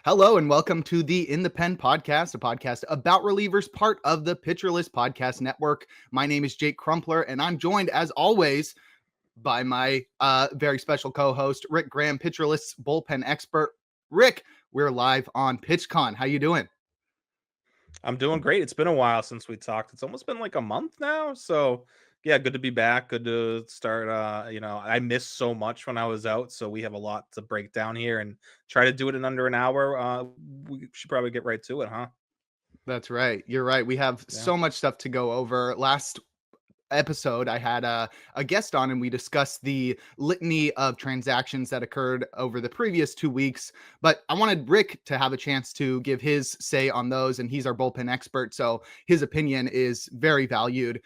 Hello and welcome to the In the Pen podcast, a podcast about relievers, part of the Pitcher List Podcast Network. My name is Jake Crumpler, and I'm joined, as always, by my very special co-host, Rick Graham, Pitcher List's bullpen expert. Rick, we're live on PitchCon. How you doing? I'm doing great. It's been a while since we talked. It's almost been like a month now. So yeah, good to be back. Good to start. I missed so much when I was out. So we have a lot to break down here and try to do it in under an hour. We should probably get right to it, huh? That's right. You're right. We have Yeah. so much stuff to go over. Last episode, I had a guest on and we discussed the litany of transactions that occurred over the previous 2 weeks. But I wanted Rick to have a chance to give his say on those, and he's our bullpen expert. So his opinion is very valued.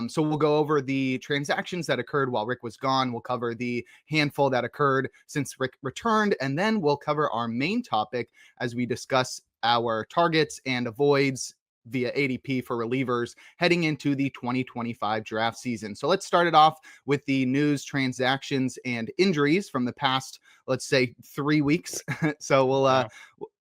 So we'll go over the transactions that occurred while Rick was gone. We'll cover the handful that occurred since Rick returned, and then we'll cover our main topic as we discuss our targets and avoids via ADP for relievers heading into the 2025 draft season. So let's start it off with the news, transactions, and injuries from the past, let's say, 3 weeks. So Yeah.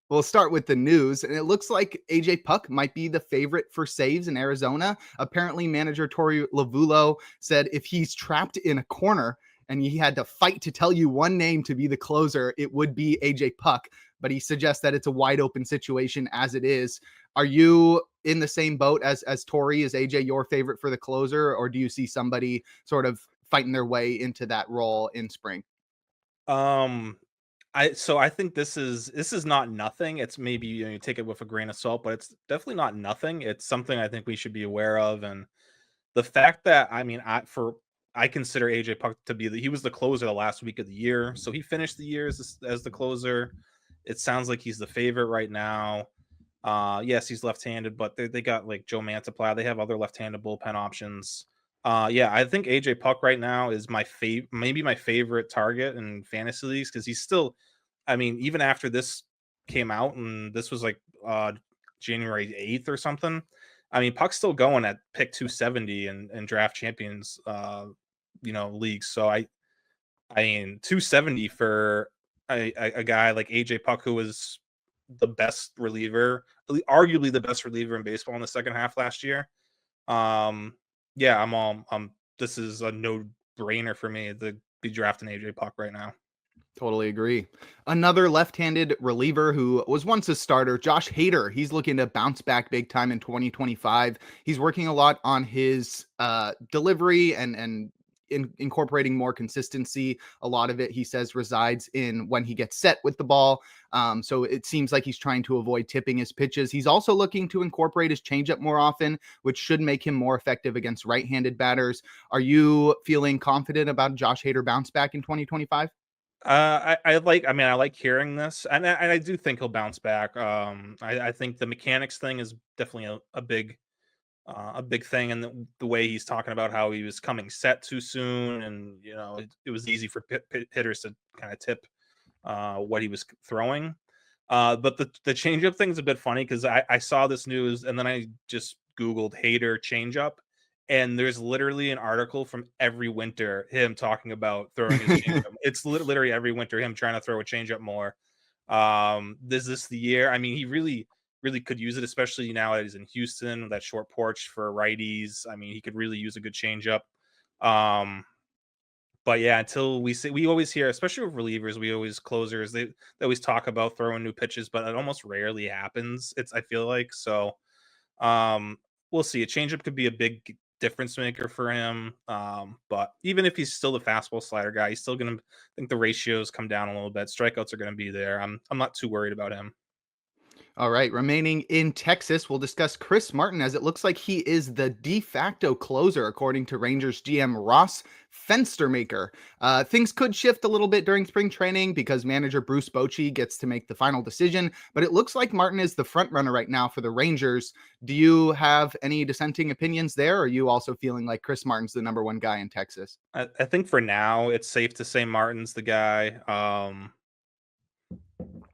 we'll start with the news, and it looks like AJ Puck might be the favorite for saves in Arizona. Apparently, manager Tori Lavulo said if he's trapped in a corner and he had to fight to tell you one name to be the closer, it would be AJ Puck. But he suggests that it's a wide open situation as it is. Are you in the same boat as Tori? Is AJ your favorite for the closer, or do you see somebody sort of fighting their way into that role in spring? Um, I think this is not nothing. It's maybe you take it with a grain of salt, but it's definitely not nothing. It's something I think we should be aware of, and the fact that I consider AJ Puck to be he was the closer the last week of the year, so he finished the year as the closer. It sounds like he's the favorite right now. Yes, he's left-handed, but they got like Joe Mantiply. They have other left-handed bullpen options. Yeah, I think AJ Puck right now is maybe my favorite target in fantasy leagues because he's still. I mean, even after this came out, and this was like January 8th or something. I mean, Puck's still going at pick 270 and draft champions, leagues. So I mean, 270 for a guy like AJ Puck, who was the best reliever, arguably the best reliever in baseball in the second half last year. Um, yeah, this is a no brainer for me to be drafting AJ Puck right now. Totally agree. Another left-handed reliever who was once a starter, Josh Hader. He's looking to bounce back big time in 2025. He's working a lot on his delivery and incorporating more consistency. A lot of it, he says, resides in when he gets set with the ball. So it seems like he's trying to avoid tipping his pitches. He's also looking to incorporate his changeup more often, which should make him more effective against right-handed batters. Are you feeling confident about Josh Hader bounce back in 2025? I like hearing this, and I do think he'll bounce back. I think the mechanics thing is definitely a big thing, and the way he's talking about how he was coming set too soon, and it was easy for hitters to kind of tip what he was throwing. But the changeup thing's a bit funny because I saw this news and then I just Googled Hater changeup, and there's literally an article from every winter him talking about throwing his changeup. It's literally every winter him trying to throw a changeup more. Is this the year? I mean, he really could use it, especially now that he's in Houston with that short porch for righties. I mean, he could really use a good changeup. Um, but yeah, until we always hear, especially with relievers, we always closers, they always talk about throwing new pitches, but it almost rarely happens. I feel like so. Um, we'll see. A changeup could be a big difference maker for him. But even if he's still the fastball slider guy, he's still gonna think the ratios come down a little bit. Strikeouts are gonna be there. I'm not too worried about him. All right, remaining in Texas, we'll discuss Chris Martin as it looks like he is the de facto closer, according to Rangers GM Ross Fenstermaker. Things could shift a little bit during spring training because manager Bruce Bochy gets to make the final decision, but it looks like Martin is the front runner right now for the Rangers. Do you have any dissenting opinions there, or are you also feeling like Chris Martin's the number one guy in Texas? I think for now it's safe to say Martin's the guy.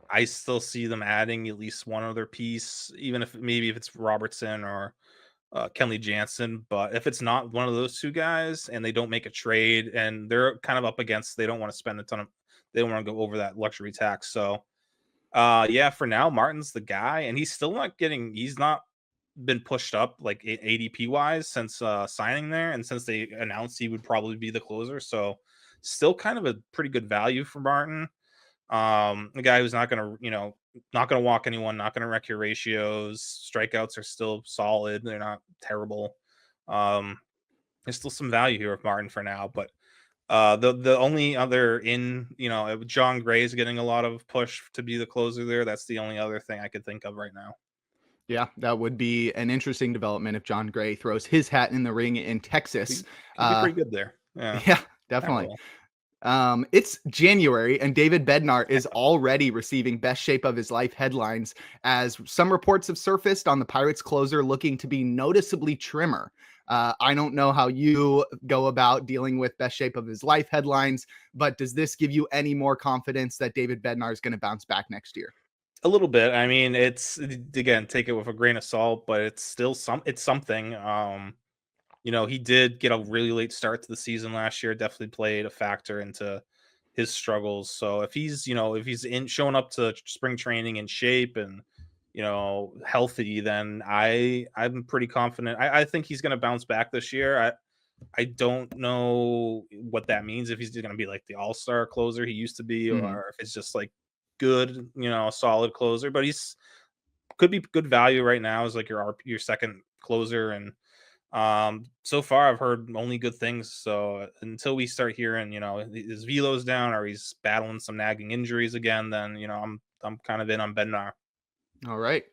I still see them adding at least one other piece, even if maybe if it's Robertson or Kenley Jansen. But if it's not one of those two guys and they don't make a trade and they're kind of up against, they don't want to spend a ton of, they don't want to go over that luxury tax. So Yeah, for now, Martin's the guy, and he's not been pushed up like ADP wise since signing there, and since they announced he would probably be the closer. So still kind of a pretty good value for Martin. A guy who's not gonna, not gonna walk anyone, not gonna wreck your ratios. Strikeouts are still solid; they're not terrible. Um, there's still some value here with Martin for now, but the only other John Gray's getting a lot of push to be the closer there. That's the only other thing I could think of right now. Yeah, that would be an interesting development if John Gray throws his hat in the ring in Texas. He'd be Uh, pretty good there. Yeah, yeah, that definitely. role. It's January, and David Bednar is already receiving best shape of his life headlines as some reports have surfaced on the Pirates closer looking to be noticeably trimmer. I don't know how you go about dealing with best shape of his life headlines, but does this give you any more confidence that David Bednar is going to bounce back next year? A little bit. I mean, it's again, take it with a grain of salt, but it's still it's something. He did get a really late start to the season last year, definitely played a factor into his struggles. So if he's in showing up to spring training in shape and healthy, then I'm pretty confident. I think he's gonna bounce back this year. I don't know what that means, if he's going to be like the all-star closer he used to be, Mhm. or if it's just like good, solid closer, but he's could be good value right now as like your second closer. And so far I've heard only good things. So until we start hearing, his velo's down or he's battling some nagging injuries again, then I'm kind of in on Bednar. All right.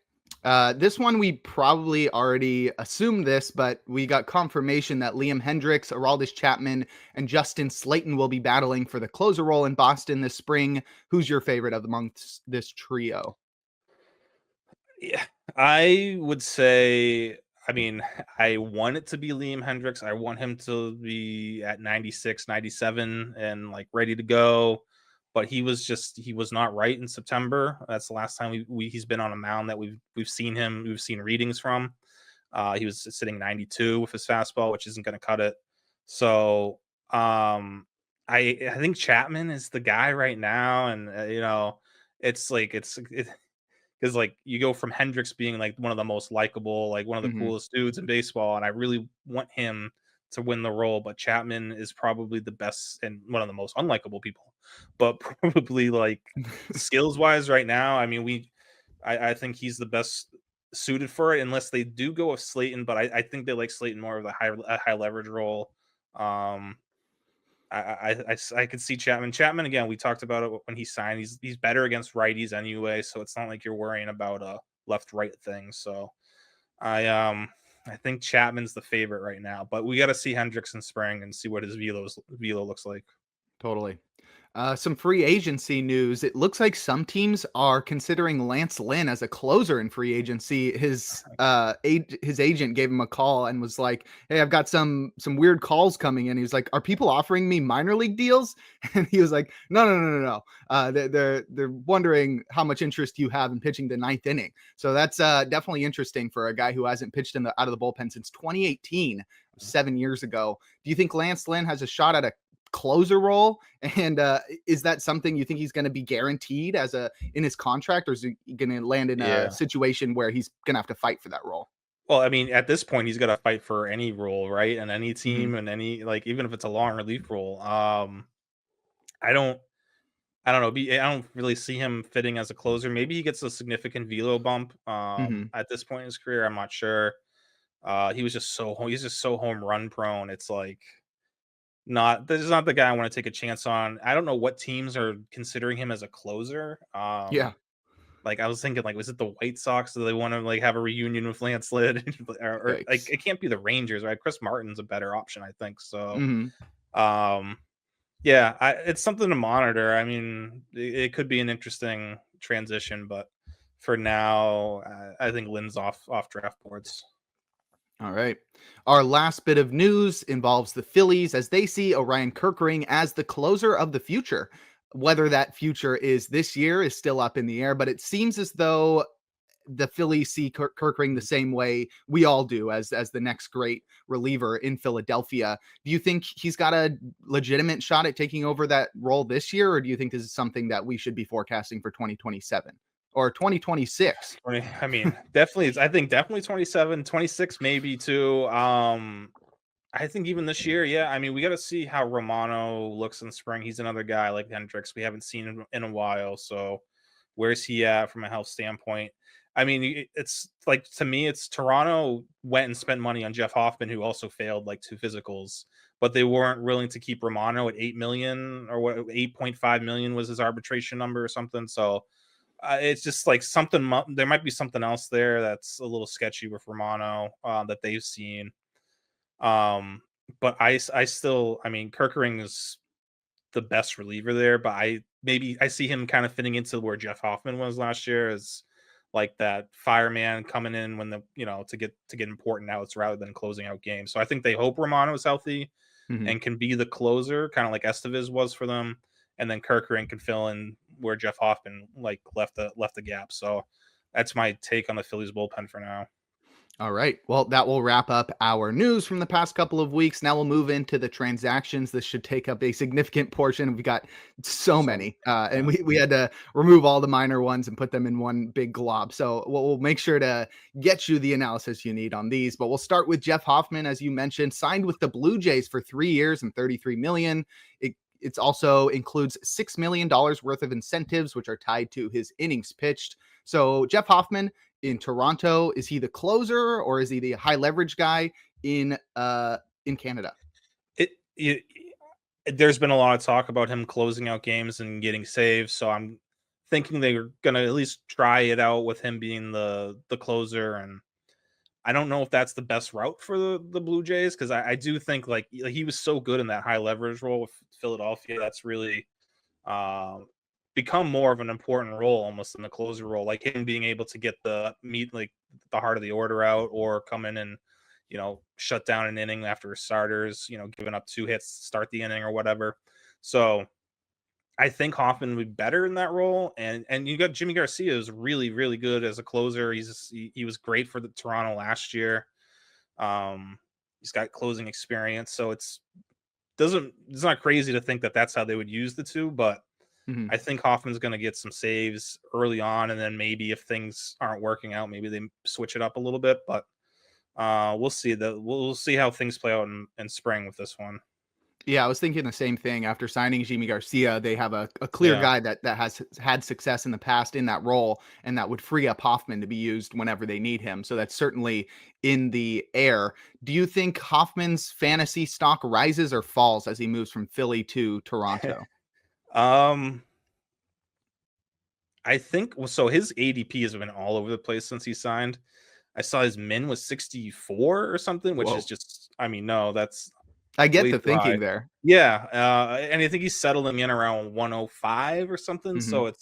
This one, we probably already assumed this, but we got confirmation that Liam Hendriks, Aroldis Chapman, and Justin Slayton will be battling for the closer role in Boston this spring. Who's your favorite of amongst this trio? Yeah, I would say, I mean, I want it to be Liam Hendriks. I want him to be at 96, 97, and like ready to go. But he was not right in September. That's the last time he's been on a mound that we've seen readings from. He was sitting 92 with his fastball, which isn't going to cut it. So, I think Chapman is the guy right now, and it's like because like you go from Hendricks being like one of the most likable, like one of the Hmm. coolest dudes in baseball, and I really want him to win the role. But Chapman is probably the best and one of the most unlikable people, but probably like skills wise right now. I mean, I think he's the best suited for it, unless they do go with Slayton. But I think they like Slayton more of a high leverage role. Um, I could see Chapman. Chapman again. We talked about it when he signed. He's better against righties anyway, so it's not like you're worrying about a left right thing. So I um I think Chapman's the favorite right now, but we got to see Hendricks in spring and see what his velo looks like. Totally. Some free agency news. It looks like some teams are considering Lance Lynn as a closer in free agency. His agent gave him a call and was like, "Hey, I've got some weird calls coming in." He was like, "Are people offering me minor league deals?" And he was like, "No, no, no, no, no. They're wondering how much interest you have in pitching the ninth inning." So that's definitely interesting for a guy who hasn't pitched out of the bullpen since 2018, 7 years ago. Do you think Lance Lynn has a shot at a closer role? And is that something you think he's going to be guaranteed in his contract, or is he going to land in a Yeah. situation where he's going to have to fight for that role? Well, I mean, at this point, he's got to fight for any role, right? And any Hmm. team, and any like even if it's a long relief role. I don't I don't know. I don't really see him fitting as a closer. Maybe he gets a significant velo bump Hmm. at this point in his career. I'm not sure. He's just so home run prone. It's like not this is not the guy I want to take a chance on. I don't know what teams are considering him as a closer. Yeah. Like I was thinking, like, was it the White Sox? Do they want to like have a reunion with Lance Lynn? Or like Yikes. it can't be the Rangers, right? Chris Martin's a better option, I think. So Hmm. um yeah, it's something to monitor. I mean, it could be an interesting transition, but for now, I think Lynn's off draft boards. All right. Our last bit of news involves the Phillies as they see Orion Kirkring as the closer of the future. Whether that future is this year is still up in the air, but it seems as though the Phillies see Kirkring the same way we all do as the next great reliever in Philadelphia. Do you think he's got a legitimate shot at taking over that role this year, or do you think this is something that we should be forecasting for 2027? or 2026? I mean, definitely, I think definitely 27, 26, maybe too. I think even this year, yeah. I mean, we got to see how Romano looks in spring. He's another guy like Hendricks. We haven't seen him in a while. So where's he at from a health standpoint? I mean, it's like, to me, it's Toronto went and spent money on Jeff Hoffman, who also failed like 2 physicals, but they weren't willing to keep Romano at 8 million, or what, 8.5 million was his arbitration number or something. So it's just like something. There might be something else there that's a little sketchy with Romano that they've seen. Um, but I still, I mean, Kirkering is the best reliever there, but I see him kind of fitting into where Jeff Hoffman was last year, as like that fireman coming in when to get important outs rather than closing out games. So I think they hope Romano is healthy Mhm. and can be the closer, kind of like Estevez was for them, and then Kirkering can fill in where Jeff Hoffman like left the gap. So that's my take on the Phillies bullpen for now. All right. Well, that will wrap up our news from the past couple of weeks. Now we'll move into the transactions. This should take up a significant portion. We've got so So many, and yeah. we had to remove all the minor ones and put them in one big glob. So we'll make sure to get you the analysis you need on these. But we'll start with Jeff Hoffman, as you mentioned, signed with the Blue Jays for 3 years and 33 million. It also includes $6 million worth of incentives, which are tied to his innings pitched. So Jeff Hoffman in Toronto, is he the closer or is he the high leverage guy in Canada? it there's been a lot of talk about him closing out games and getting saves, so I'm thinking they're gonna at least try it out with him being the closer. And I don't know if that's the best route for the Blue Jays, because I do think like he was so good in that high leverage role with Philadelphia. That's really um, become more of an important role almost in the closer role, like him being able to get the meet like the heart of the order out, or come in and shut down an inning after starters, giving up 2 hits to start the inning or whatever. So I think Hoffman would be better in that role, and you got Jimmy Garcia, is really really good as a closer. He was great for the Toronto last year. Um, he's got closing experience, so it's not crazy to think that that's how they would use the two, but Mhm. I think Hoffman's going to get some saves early on, and then maybe if things aren't working out, maybe they switch it up a little bit. But we'll see. We'll see how things play out in spring with this one. Yeah, I was thinking the same thing. After signing Jimmy Garcia, they have a clear Yeah. guy that has had success in the past in that role, and that would free up Hoffman to be used whenever they need him. So that's certainly in the air. Do you think Hoffman's fantasy stock rises or falls as he moves from Philly to Toronto? um, I think so. His ADP has been all over the place since he signed. I saw his min was 64 or something, which is Whoa. just, I mean, no, that's I get way the too high. thinking there. Yeah, and I think he's settling in around 105 or something. Mhm. So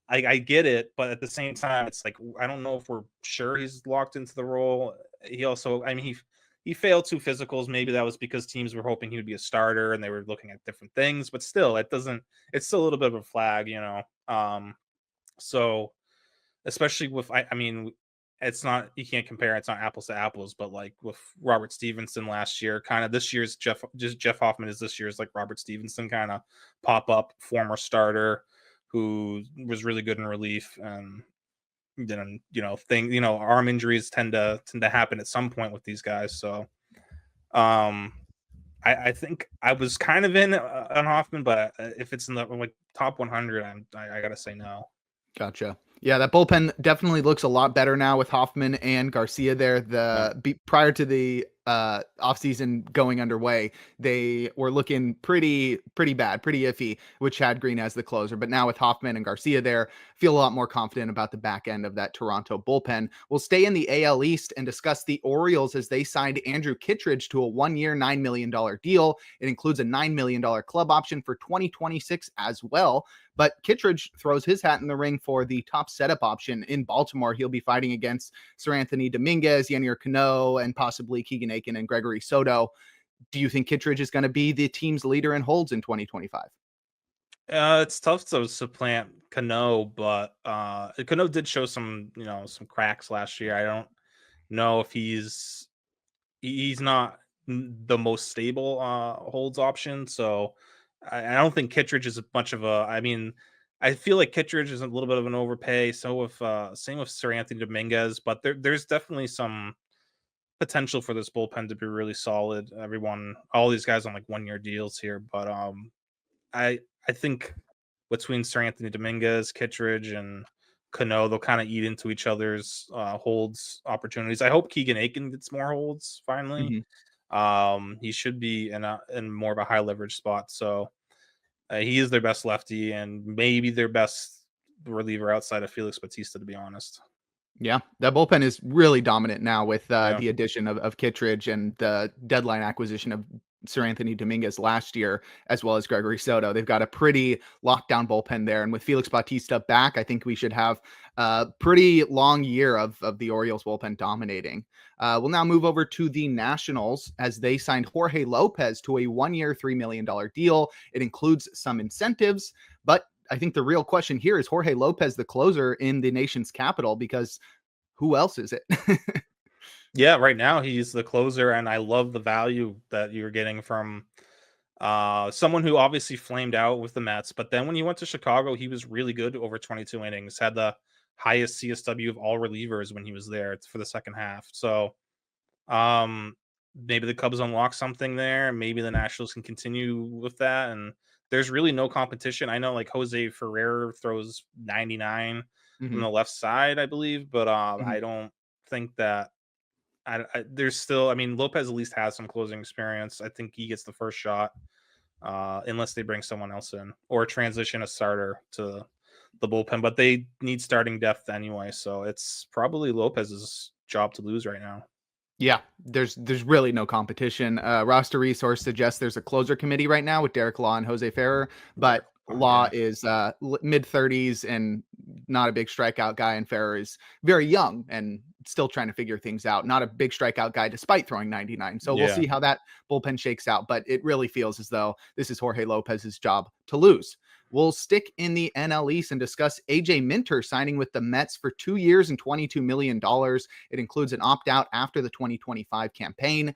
I get it, but at the same time, it's like I don't know if we're sure he's locked into the role. He also, I mean, he failed 2 physicals. Maybe that was because teams were hoping he would be a starter and they were looking at different things. But still, it doesn't. It's still a little bit of a flag. So especially with, I mean, it's not, you can't compare. It's not apples to apples, but like with Robert Stevenson last year, kind of this year's Jeff Hoffman is this year's like Robert Stevenson, kind of pop up former starter who was really good in relief. And then arm injuries tend to happen at some point with these guys. So um I think I was kind of in on Hoffman, but if it's in the like top 100, I gotta say no. Gotcha. Yeah, that bullpen definitely looks a lot better now with Hoffman and Garcia there. Yeah. Prior to the offseason going underway, they were looking pretty bad, pretty iffy with Chad Green as the closer. But now with Hoffman and Garcia there, feel a lot more confident about the back end of that Toronto bullpen. We'll stay in the AL East and discuss the Orioles as they signed Andrew Kittredge to a 1-year, $9 million deal. It includes a $9 million club option for 2026 as well. But Kittredge throws his hat in the ring for the top setup option in Baltimore. He'll be fighting against Sir Anthony Dominguez, Yennier Cano, and possibly Keegan Aiken and Gregory Soto. Do you think Kittredge is going to be the team's leader in holds in 2025? It's tough to supplant Cano, but Cano did show some cracks last year. I don't know if he's not the most stable holds option. So I don't think Kittredge is much of a. I mean, I feel like Kittredge is a little bit of an overpay. So with same with Sir Anthony Dominguez, but there's definitely some potential for this bullpen to be really solid. All these guys on like 1 year deals here, but I I think between Sir Anthony Dominguez, Kittredge, and Cano, they'll kind of eat into each other's holds opportunities. I hope Keegan Aiken gets more holds finally. Mhm. He should be in more of a high leverage spot. So he is their best lefty and maybe their best reliever outside of Felix Bautista, to be honest. Yeah, that bullpen is really dominant now with Yeah, the addition of Kittredge and the deadline acquisition of Sir Anthony Dominguez last year, as well as Gregory Soto. They've got a pretty lockdown bullpen there. And with Felix Bautista back, I think we should have a pretty long year of the Orioles bullpen dominating. We'll now move over to the Nationals as they signed Jorge Lopez to a 1 year, $3 million deal. It includes some incentives, but I think the real question here is Jorge Lopez the closer in the nation's capital? Because who else is it? yeah. Right now he's the closer, and I love the value that you're getting from someone who obviously flamed out with the Mets, but then when he went to Chicago, he was really good over 22 innings. Had the highest CSW of all relievers when he was there for the second half. So Um, maybe the Cubs unlock something there. Maybe the Nationals can continue with that. And there's really no competition. I know like Jose Ferrer throws 99 from Mhm, the left side, I believe, but mhm. I don't think that there's still. I mean, Lopez at least has some closing experience. I think he gets the first shot, unless they bring someone else in or transition a starter to the bullpen. But they need starting depth anyway, so it's probably Lopez's job to lose right now. Yeah, there's really no competition. Roster Resource suggests there's a closer committee right now with Derek Law and Jose Ferrer, Derek, but Law yeah. is mid 30s and not a big strikeout guy, and Ferrer is very young and still trying to figure things out. Not a big strikeout guy despite throwing 99. So we'll Yeah. see how that bullpen shakes out, but it really feels as though this is Jorge Lopez's job to lose. We'll stick in the NL East and discuss AJ Minter signing with the Mets for 2 years and $22 million. It includes an opt out after the 2025 campaign.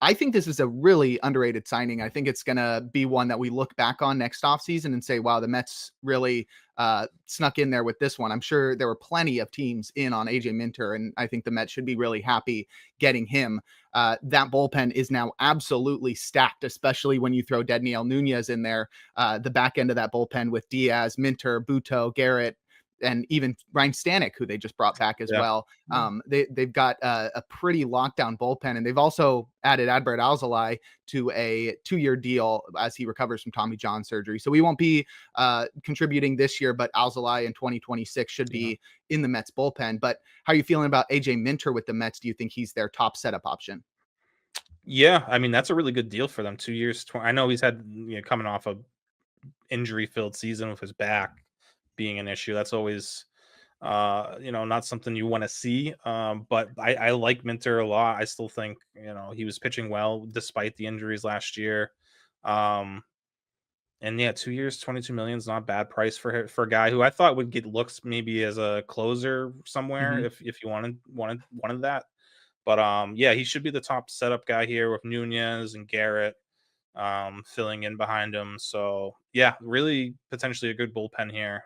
I think this is a really underrated signing. I think it's going to be one that we look back on next offseason and say, wow, the Mets really snuck in there with this one. I'm sure there were plenty of teams in on AJ Minter, and I think the Mets should be really happy getting him. That bullpen is now absolutely stacked, especially when you throw Dedniel Nunez in there. The back end of that bullpen with Diaz, Minter, Buto, Garrett, and even Ryan Stanek, who they just brought back as Yeah. well. They've got a pretty lockdown bullpen, and they've also added Adbert Alzolay to a 2 year deal as he recovers from Tommy John surgery. So we won't be contributing this year, but Alzolay in 2026 should Yeah. be in the Mets bullpen. But how are you feeling about AJ Minter with the Mets? Do you think he's their top setup option? Yeah, I mean, that's a really good deal for them. 2 years, I know he's had, coming off a injury-filled season with his back being an issue. That's always, not something you wanna see, but I like Minter a lot. I still think, he was pitching well despite the injuries last year. Um, and yeah, 2 years, 22 million is not a bad price for a guy who I thought would get looks maybe as a closer somewhere Mhm. if you wanted that. But yeah, he should be the top setup guy here with Nunez and Garrett filling in behind him. So yeah, really potentially a good bullpen here,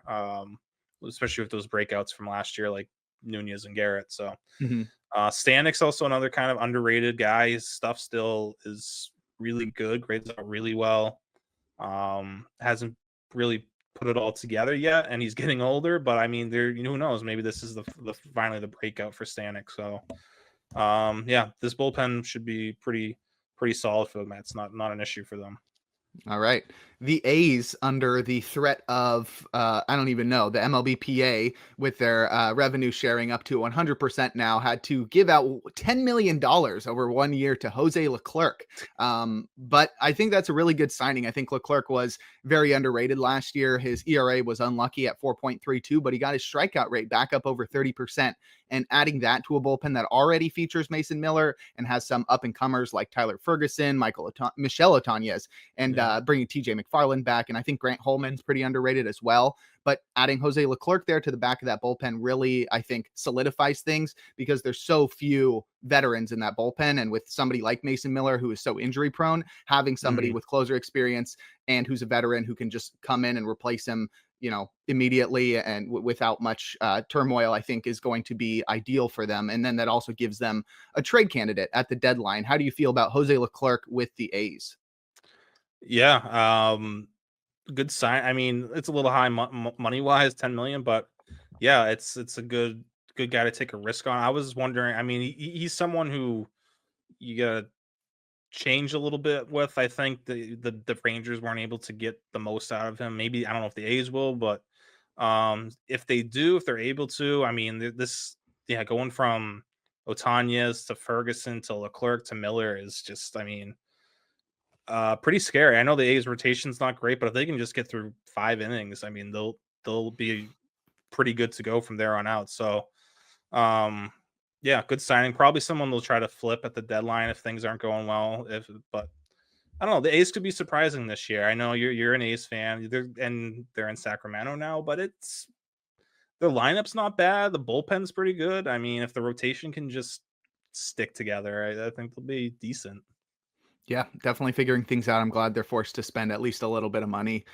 especially with those breakouts from last year, like Nunez and Garrett. So Mhm. Stanek's also another kind of underrated guy. His stuff still is really good, grades out really well. Hasn't really put it all together yet, and he's getting older. But I mean, who knows? Maybe this is the finally the breakout for Stanek. So yeah, this bullpen should be pretty solid for the Mets. Not an issue for them. All right. The A's, under the threat of, I don't even know, the MLBPA, with their revenue sharing up to 100% now, had to give out $10 million over 1 year to Jose Leclerc. But I think that's a really good signing. I think Leclerc was very underrated last year. His ERA was unlucky at 4.32, but he got his strikeout rate back up over 30%. And adding that to a bullpen that already features Mason Miller and has some up and comers like Tyler Ferguson, Michelle Otanez, and Yeah. bringing TJ McFarland back, and I think Grant Holman's pretty underrated as well. But adding Jose Leclerc there to the back of that bullpen really, I think, solidifies things because there's so few veterans in that bullpen. And with somebody like Mason Miller, who is so injury prone, having somebody Mhm. with closer experience and who's a veteran who can just come in and replace him, immediately and without much turmoil, I think is going to be ideal for them. And then that also gives them a trade candidate at the deadline. How do you feel about Jose Leclerc with the A's? Yeah, good sign. I mean, it's a little high money wise, 10 million, but yeah, it's a good guy to take a risk on. I was wondering. I mean, he's someone who you gotta change a little bit with. I think the Rangers weren't able to get the most out of him. Maybe I don't know if the A's will, but if they do, if they're able to, I mean, this yeah, going from Otaniez to Ferguson to Leclerc to Miller is just, I mean, pretty scary. I know the A's rotation's not great, but if they can just get through 5 innings, I mean, they'll be pretty good to go from there on out. So, um, yeah, good signing. Probably someone they'll try to flip at the deadline if things aren't going well. But I don't know. The A's could be surprising this year. I know you're an A's fan. They're in Sacramento now, but it's their lineup's not bad. The bullpen's pretty good. I mean, if the rotation can just stick together, I think they'll be decent. Yeah, definitely figuring things out. I'm glad they're forced to spend at least a little bit of money,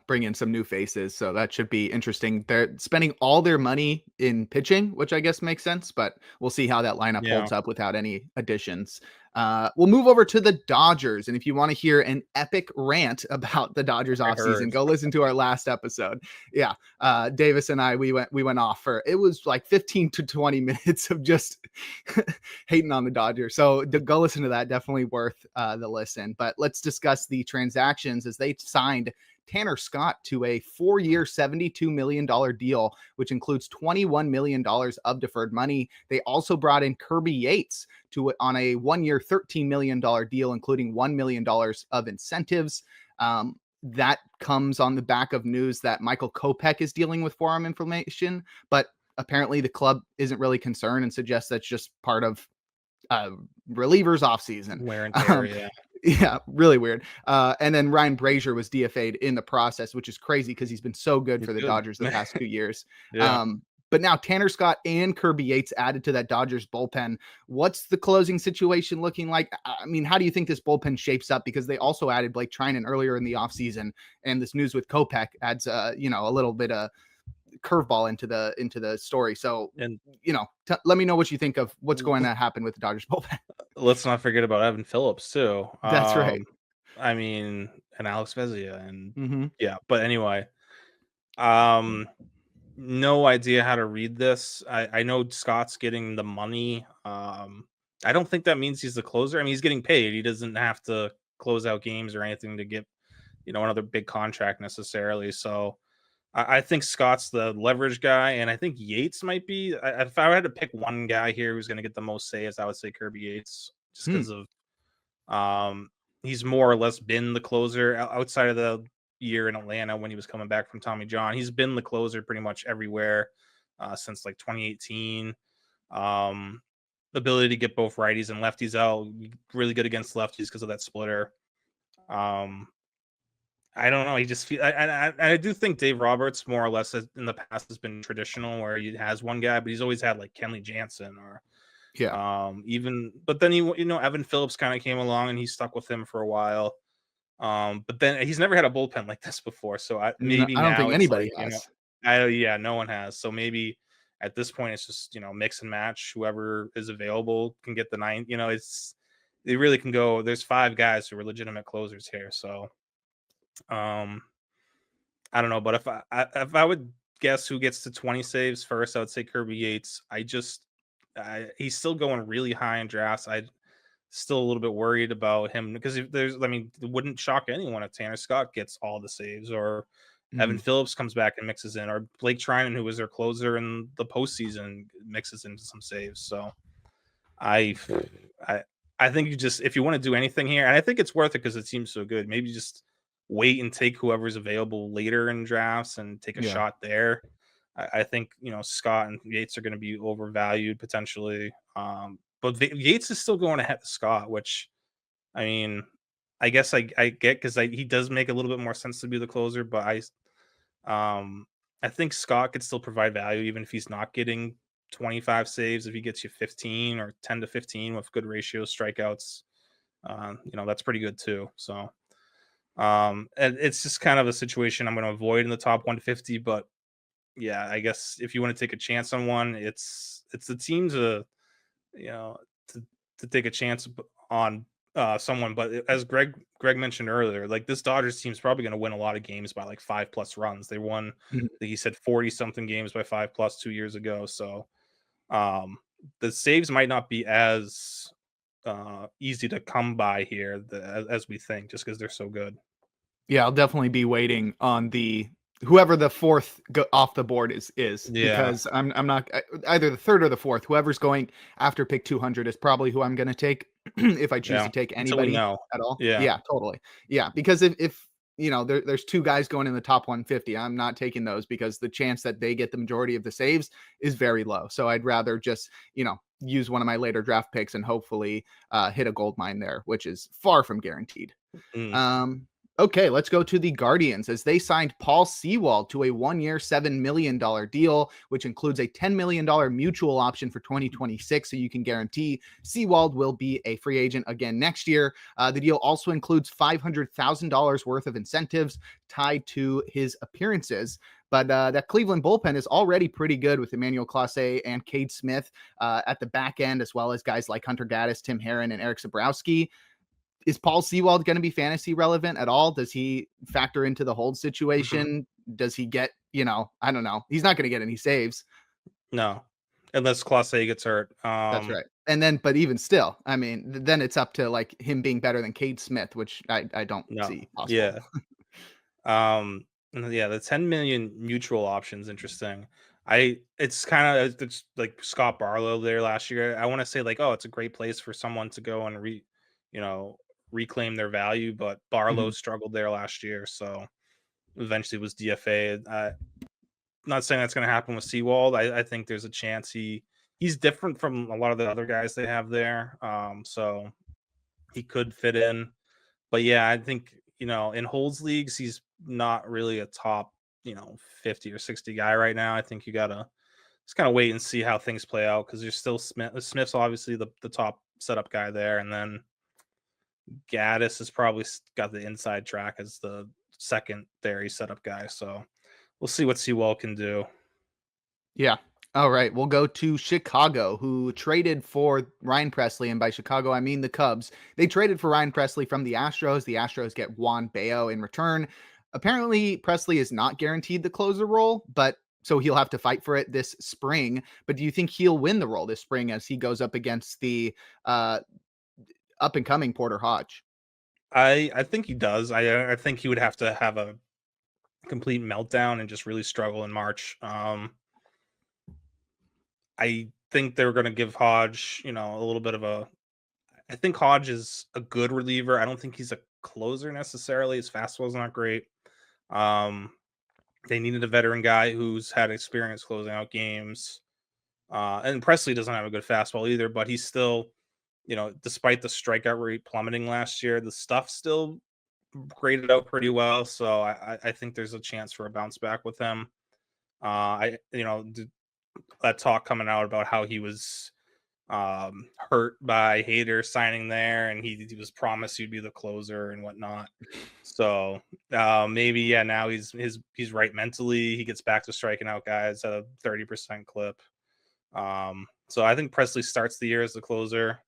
bring in some new faces. So that should be interesting. They're spending all their money in pitching, which I guess makes sense, but we'll see how that lineup Yeah, holds up without any additions. We'll move over to the Dodgers. And if you want to hear an epic rant about the Dodgers I offseason, heard. go listen to our last episode. Yeah. Davis and I, we went off for, it was like 15 to 20 minutes of just hating on the Dodgers. So go listen to that. Definitely worth the listen. But let's discuss the transactions as they signed Tanner Scott to a 4-year, $72 million deal, which includes $21 million of deferred money. They also brought in Kirby Yates on a 1-year, $13 million deal, including $1 million of incentives. That comes on the back of news that Michael Kopech is dealing with forearm inflammation, but apparently the club isn't really concerned and suggests that's just part of uh, relievers off season. Wear and tear, yeah. Yeah, really weird. And then Ryan Brazier was DFA'd in the process, which is crazy because he's been so good He's for the good. Dodgers the past 2 years. Yeah. But now Tanner Scott and Kirby Yates added to that Dodgers bullpen. What's the closing situation looking like? I mean, how do you think this bullpen shapes up? Because they also added Blake Trinan earlier in the offseason, and this news with Kopech adds, a little bit of curveball into the story. So, And let me know what you think of what's going to happen with the Dodgers bullpen. let's not forget about Evan Phillips too. That's right. I mean, and Alex Vezia and Mm-hmm. yeah, but anyway, um, no idea how to read this. I know Scott's getting the money. I don't think that means he's the closer. I mean, he's getting paid. He doesn't have to close out games or anything to get, another big contract necessarily. So I think Scott's the leverage guy, and I think Yates might be. If I had to pick one guy here who's going to get the most saves, I would say Kirby Yates, just Hmm. because of um, he's more or less been the closer outside of the year in Atlanta when he was coming back from Tommy John. He's been the closer pretty much everywhere since like 2018. Um, the ability to get both righties and lefties out, really good against lefties because of that splitter. Um, I don't know. He just feel. I do think Dave Roberts more or less in the past has been traditional where he has one guy, but he's always had like Kenley Jansen or Yeah. even. But then Evan Phillips kind of came along and he stuck with him for a while. But then he's never had a bullpen like this before, so No, maybe I don't now think it's anybody like has. yeah, no one has. So maybe at this point it's just mix and match. Whoever is available can get the nine. It's they really can go. There's 5 guys who are legitimate closers here, so. Um, I don't know, but if I would guess who gets to 20 saves first, I would say Kirby Yates. He's still going really high in drafts. I still a little bit worried about him because if I mean, it wouldn't shock anyone if Tanner Scott gets all the saves or Evan Mhm. Phillips comes back and mixes in, or Blake Trinan, who was their closer in the postseason, mixes into some saves. So I, I, I think if you want to do anything here, and I think it's worth it because it seems so good. Maybe just wait and take whoever's available later in drafts and take a Yeah. shot there. I think Scott and Yates are going to be overvalued potentially, but Yates is still going ahead of Scott, which I mean I guess I get because he does make a little bit more sense to be the closer, but um I think Scott could still provide value even if he's not getting 25 saves. If he gets you 15 or 10 to 15 with good ratios, strikeouts, that's pretty good too. So and it's just kind of a situation I'm going to avoid in the top 150. But yeah, I guess if you want to take a chance on one, it's the team to you know to take a chance on someone. But as Greg mentioned earlier, like this Dodgers team's probably going to win a lot of games by like 5+ runs. They won, he said 40 something games by 5+ 2 years ago. So um, the saves might not be as easy to come by here as we think, just because they're so good. Yeah, I'll definitely be waiting on the whoever the fourth off the board is Yeah, because I'm not either the third or the fourth. Whoever's going after pick 200 is probably who I'm going to take if I choose yeah. to take Until we anybody know. at all. Yeah, Yeah, totally. Yeah, because if there's two guys going in the top 150, I'm not taking those because the chance that they get the majority of the saves is very low. So I'd rather just use one of my later draft picks and hopefully hit a gold mine there, which is far from guaranteed. mm, Um, okay, let's go to the Guardians as they signed Paul Sewald to a 1-year, $7 million deal, which includes a $10 million mutual option for 2026. So you can guarantee Sewald will be a free agent again next year. The deal also includes $500,000 worth of incentives tied to his appearances. But that Cleveland bullpen is already pretty good with Emmanuel Clase and Cade Smith at the back end, as well as guys like Hunter Gaddis, Tim Herron, and Eric Sabrowski. Is Paul Sewald going to be fantasy relevant at all? Does he factor into the hold mhm. situation? Does he get, I don't know. He's not going to get any saves. No, unless Clase gets hurt. That's right. And then, but even still, I mean, then it's up to like him being better than Cade Smith, which I don't No, see possible. yeah. Yeah, the 10 million mutual options interesting. It's kind of it's like Scott Barlow there last year. I want to say like, oh, it's a great place for someone to go and you know, reclaim their value, but Barlow Mhm. struggled there last year, so eventually was DFA. Not saying that's going to happen with Seawald. I think there's a chance he's different from a lot of the other guys they have there. So he could fit in. But yeah, I think, in holds leagues, he's not really a top, 50 or 60 guy right now. I think you gotta just kind of wait and see how things play out because you're still Smith's obviously the top setup guy there, and then Gaddis has probably got the inside track as the secondary setup guy. So we'll see what Sewell can do. Yeah. All right. We'll go to Chicago, who traded for Ryan Presley. And by Chicago, I mean the Cubs. They traded for Ryan Presley from the Astros. The Astros get Juan Bayo in return. Apparently, Presley is not guaranteed the closer role, but so he'll have to fight for it this spring. But do you think he'll win the role this spring as he goes up against the uh, up and coming Porter Hodge? I think he does. I think he would have to have a complete meltdown and just really struggle in March. I think they're going to give Hodge, a little bit of a. I think Hodge is a good reliever. I don't think he's a closer necessarily. His fastball's not great. Um, they needed a veteran guy who's had experience closing out games. And Presley doesn't have a good fastball either, but he's still, despite the strikeout rate plummeting last year, the stuff still graded out pretty well. So I think there's a chance for a bounce back with him. That talk coming out about how he was hurt by Hader signing there, and he was promised he'd be the closer and whatnot. So maybe yeah, now he's right mentally. He gets back to striking out guys at a 30% clip. So I think Presley starts the year as the closer.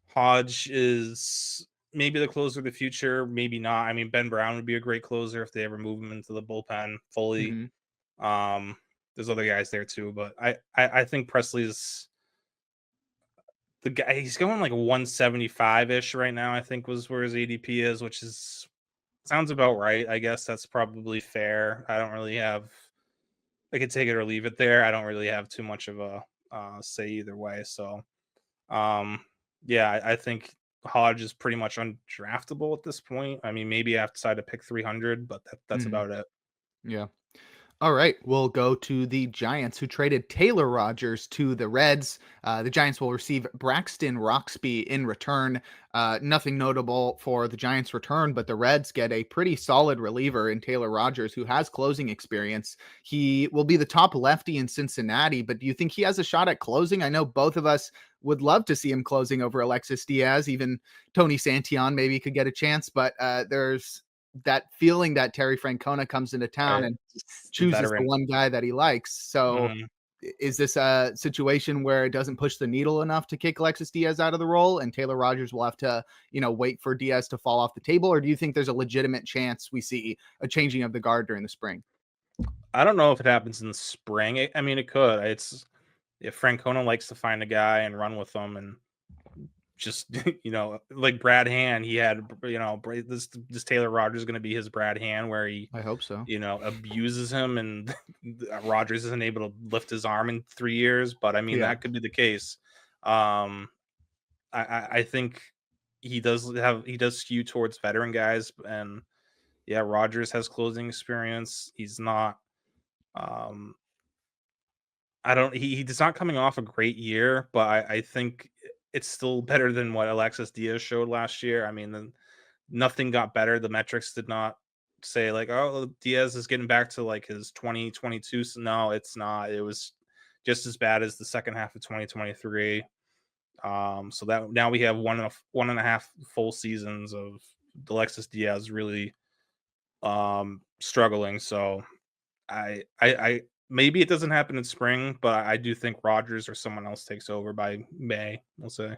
Hodge is maybe the closer of the future, maybe not. I mean, Ben Brown would be a great closer if they ever move him into the bullpen fully. Mhm. Um, there's other guys there too, but I think Presley's the guy. He's going like 175 ish right now. I think was where his ADP is, which is sounds about right. I guess that's probably fair. I don't really have. I could take it or leave it there. I don't really have too much of a say either way. So um, yeah, I think Hodge is pretty much undraftable at this point. I mean, maybe I have to decide to pick 300, but that's Mhm. about it. Yeah. All right, we'll go to the Giants, who traded Taylor Rogers to the Reds. The Giants will receive Braxton Roxby in return. Nothing notable for the Giants' return, but the Reds get a pretty solid reliever in Taylor Rogers, who has closing experience. He will be the top lefty in Cincinnati, but do you think he has a shot at closing? I know both of us would love to see him closing over Alexis Diaz. Even Tony Santillan maybe could get a chance, but there's that feeling that Terry Francona comes into town Right. and It's the chooses the veteran. one guy that he likes. So Mhm. is this a situation where it doesn't push the needle enough to kick Alexis Diaz out of the role and Taylor Rogers will have to, wait for Diaz to fall off the table? Or do you think there's a legitimate chance we see a changing of the guard during the spring? I don't know if it happens in the spring. I mean, it could. It's if Francona likes to find a guy and run with them and just like Brad Hand, he had this Taylor Rogers is going to be his Brad Hand where he I hope so. abuses him and Rogers isn't able to lift his arm in 3 years. But I mean, Yeah. that could be the case. Um, I think he does skew towards veteran guys, and yeah, Rogers has closing experience. He's not. Um, I don't. He's not coming off a great year, but I think it's still better than what Alexis Diaz showed last year. I mean, nothing got better. The metrics did not say like, oh, Diaz is getting back to like his 2022. So no, it's not. It was just as bad as the second half of 2023. So that now we have one and a half full seasons of Alexis Diaz really struggling. So I maybe it doesn't happen in spring, but I do think Rogers or someone else takes over by May. We'll say.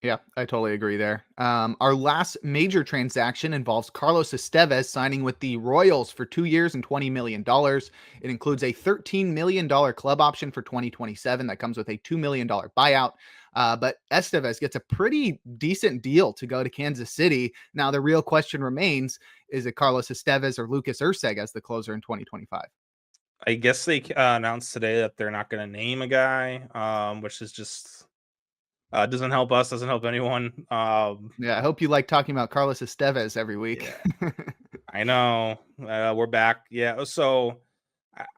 Yeah, I totally agree there. Our last major transaction involves Carlos Estevez signing with the Royals for 2 years and $20 million. It includes a $13 million club option for 2027 that comes with a $2 million buyout. But Estevez gets a pretty decent deal to go to Kansas City. Now, the real question remains, is it Carlos Estevez or Lucas Erceg as the closer in 2025? I guess they announced today that they're not going to name a guy, which is just doesn't help us, doesn't help anyone. Yeah, I hope you like talking about Carlos Estevez every week. Yeah, I know. We're back. Yeah, so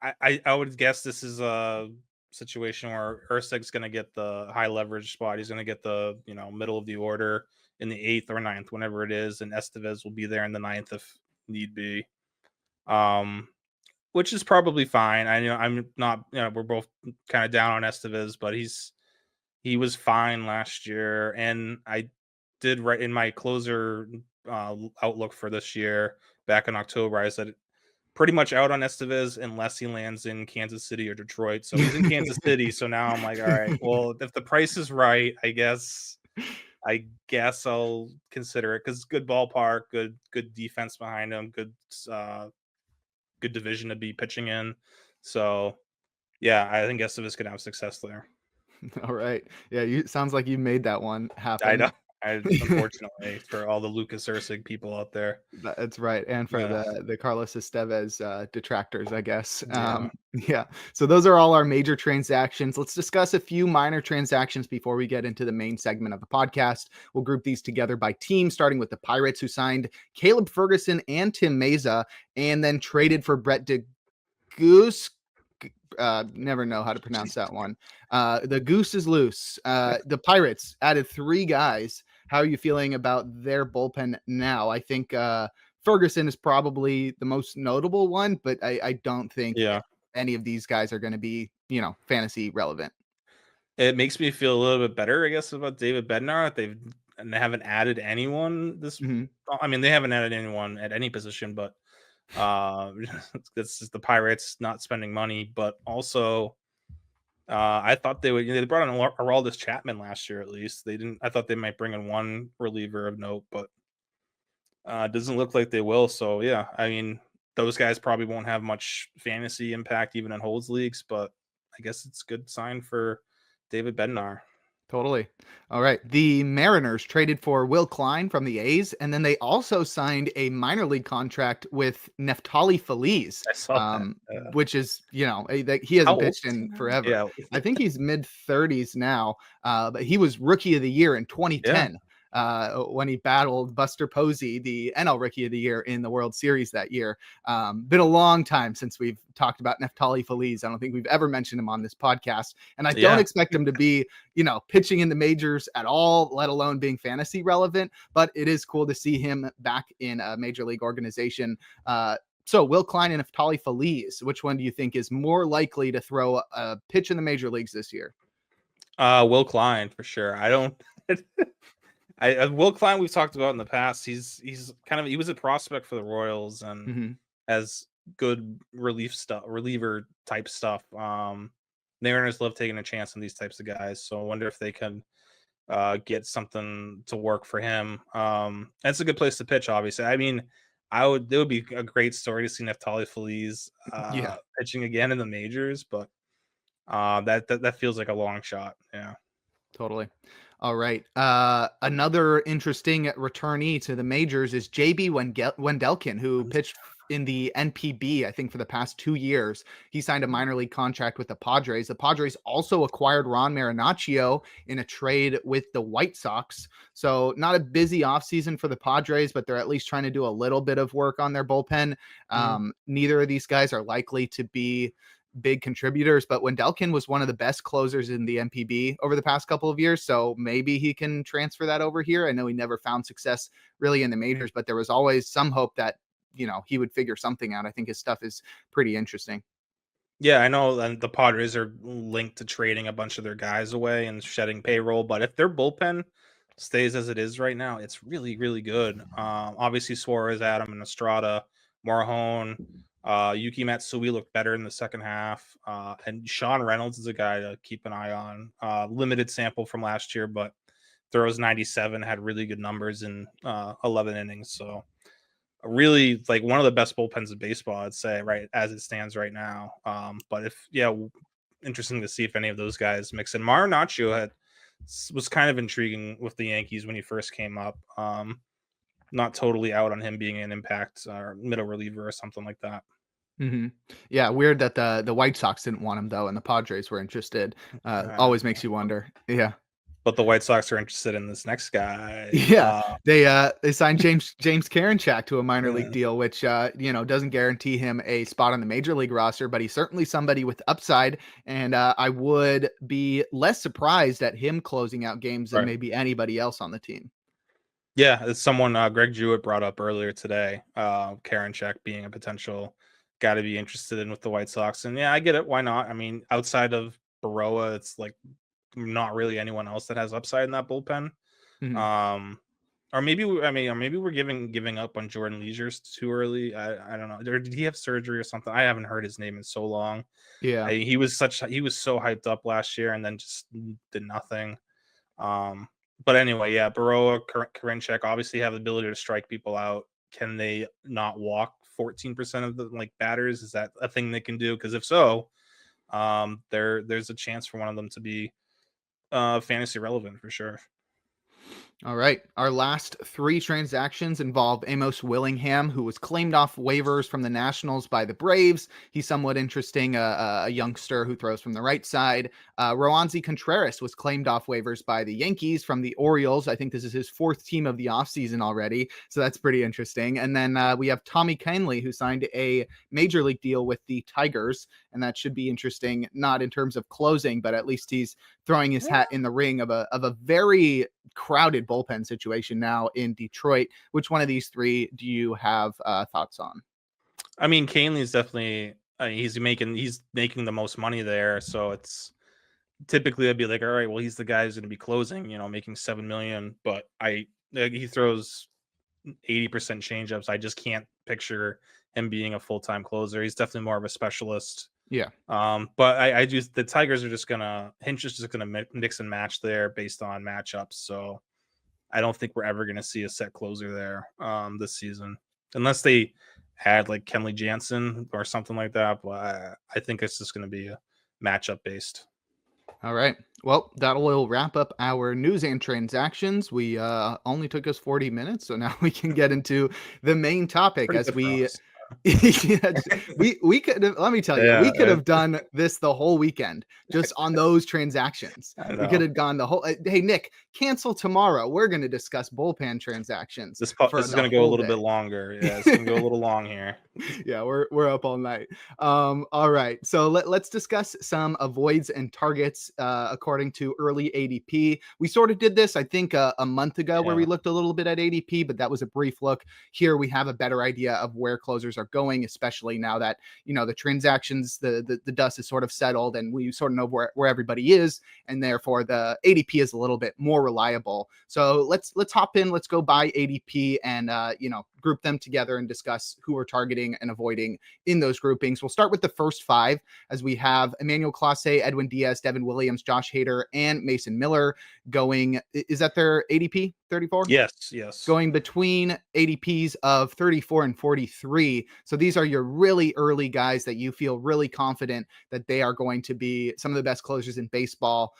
I would guess this is a situation where Urseg's going to get the high leverage spot. He's going to get the middle of the order in the eighth or ninth, whenever it is, and Estevez will be there in the ninth if need be. Um, which is probably fine. I'm not. We're both kind of down on Estevez, but he was fine last year, and I did write in my closer outlook for this year back in October. I said pretty much out on Estevez unless he lands in Kansas City or Detroit. So he's in Kansas City. So now I'm like, all right, well, if the price is right, I guess I'll consider it because good ballpark, good defense behind him, good division to be pitching in. So yeah, I think Estevez could have success there. All right. Yeah, you sounds like you made that one I happen. know. I unfortunately for all the Lucas Ursig people out there. That's right, and for Yeah, the Carlos Estevez, detractors, I guess. yeah. Yeah, so those are all our major transactions. Let's discuss a few minor transactions before we get into the main segment of the podcast. We'll group these together by team, starting with the Pirates, who signed Caleb Ferguson and Tim Meza, and then traded for Brett DeGoose. Never know how to pronounce that one. The goose is loose. The Pirates added three guys. How are you feeling about their bullpen now? I think Ferguson is probably the most notable one, but I don't think Yeah. any of these guys are going to be, fantasy relevant. It makes me feel a little bit better, I guess, about David Bednar. They haven't added anyone this. Mhm. I mean, they haven't added anyone at any position, but uh, this is the Pirates not spending money. But also, I thought they brought in Aroldis Chapman last year at least. They didn't. I thought they might bring in one reliever of note, but doesn't look like they will. So yeah, I mean, those guys probably won't have much fantasy impact even in holds leagues, but I guess it's a good sign for David Bednar. Totally. All right. The Mariners traded for Will Klein from the A's, and then they also signed a minor league contract with Neftali Feliz, I saw that. which is, he How hasn't old pitched is he in now? forever. Yeah, I think he's mid 30s now, but he was rookie of the year in yeah. 2010. when he battled Buster Posey, the NL Rookie of the Year in the World Series that year. Been a long time since we've talked about Neftali Feliz. I don't think we've ever mentioned him on this podcast, and I don't Yeah. expect him to be, pitching in the majors at all, let alone being fantasy relevant. But it is cool to see him back in a major league organization. So Will Klein and Neftali Feliz, which one do you think is more likely to throw a pitch in the major leagues this year? Will Klein for sure. I don't. Will Klein we've talked about in the past. He's he was a prospect for the Royals and Mm-hmm. has good reliever type stuff. Mariners love taking a chance on these types of guys, so I wonder if they can get something to work for him. That's a good place to pitch, obviously. I mean, it would be a great story to see Neftali Feliz Yeah. pitching again in the majors, but that feels like a long shot. Yeah. Totally. All right. Another interesting returnee to the majors is JB Wendelken, who pitched in the NPB, I think, for the past 2 years. He signed a minor league contract with the Padres. The Padres also acquired Ron Marinaccio in a trade with the White Sox. So not a busy offseason for the Padres, but they're at least trying to do a little bit of work on their bullpen. Neither of these guys are likely to be big contributors, but Wendelken was one of the best closers in the NPB over the past couple of years, so maybe he can transfer that over here. I know he never found success really in the majors, but there was always some hope that he would figure something out. I think his stuff is pretty interesting. Yeah, I know, and the Padres are linked to trading a bunch of their guys away and shedding payroll, but if their bullpen stays as it is right now, it's really, really good. Obviously, Suarez, Adam, and Estrada, Morjon, Yuki Matsui looked better in the second half, and Sean Reynolds is a guy to keep an eye on. Limited sample from last year, but throws 97, had really good numbers in 11 innings, so really like one of the best bullpens in baseball, I'd say, right as it stands right now. But interesting to see if any of those guys mix in. Marinaccio was kind of intriguing with the Yankees when he first came up. Not totally out on him being an impact or middle reliever or something like that. Mm-hmm. Yeah, weird that the White Sox didn't want him though, and the Padres were interested. Always makes you wonder. Yeah. But the White Sox are interested in this next guy. Yeah, they signed James Karinchak to a minor league Yeah, deal, which doesn't guarantee him a spot on the major league roster, but he's certainly somebody with upside, and I would be less surprised at him closing out games than right. maybe anybody else on the team. Yeah, it's someone Greg Jewett brought up earlier today. Karinchak being a potential guy to be interested in with the White Sox, and yeah, I get it. Why not? I mean, outside of Baroa, it's like not really anyone else that has upside in that bullpen. Mhm. Um, or maybe we're giving up on Jordan Leisure too early. I don't know. Or did he have surgery or something? I haven't heard his name in so long. Yeah. He was so hyped up last year and then just did nothing. But anyway, yeah, Baroa, Karinchak obviously have the ability to strike people out. Can they not walk 14% of the batters? Is that a thing they can do? Because if so, there's a chance for one of them to be fantasy relevant for sure. All right. Our last 3 transactions involve Amos Willingham, who was claimed off waivers from the Nationals by the Braves. He's somewhat interesting, a youngster who throws from the right side. Roansy Contreras was claimed off waivers by the Yankees from the Orioles. I think this is his 4th team of the offseason already, so that's pretty interesting. And then we have Tommy Kahnle, who signed a major league deal with the Tigers, and that should be interesting, not in terms of closing, but at least he's throwing his hat in the ring of a very crowded bullpen situation now in Detroit. Which one of these 3 do you have thoughts on? I mean, Kahnle is definitely he's making the most money there, so it's typically I'd be like, all right, well, he's the guy who's going to be closing, making $7 million, but he throws 80% changeups. I just can't picture him being a full-time closer. He's definitely more of a specialist. Yeah. But I do. The Tigers are Hinch is just gonna mix and match there based on matchups. So I don't think we're ever gonna see a set closer there this season, unless they had like Kenley Jansen or something like that. But I think it's just gonna be a matchup based. All right. Well, that will wrap up our news and transactions. We only took us 40 minutes, so now we can get into the main topic Pretty as good for we us. Yeah, we could have, let me tell you, Yeah, we could have done this the whole weekend just on those transactions. I We could know. have gone the whole, hey, Nick, cancel tomorrow. We're going to discuss bullpen transactions for This is the gonna go a whole little bit day. longer. Yeah, it's gonna go a little long here. Yeah, we're up all night. All right, so let's discuss some avoids and targets according to early ADP. We sort of did this, I think, a month ago, where we Yeah. looked a little bit at ADP, but that was a brief look. Here we have a better idea of where closers are going, especially now that the transactions, the dust is sort of settled, and we sort of know where everybody is, and therefore the ADP is a little bit more reliable. So let's hop in, let's go by ADP and group them together and discuss who we're targeting and avoiding in those groupings. We'll start with the first five, as we have Emmanuel Clase, Edwin Diaz, Devin Williams, Josh Hader, and Mason Miller going. Is that their ADP 34? Yes, yes. Going between ADPs of 34 and 43. So these are your really early guys that you feel really confident that they are going to be some of the best closers in baseball.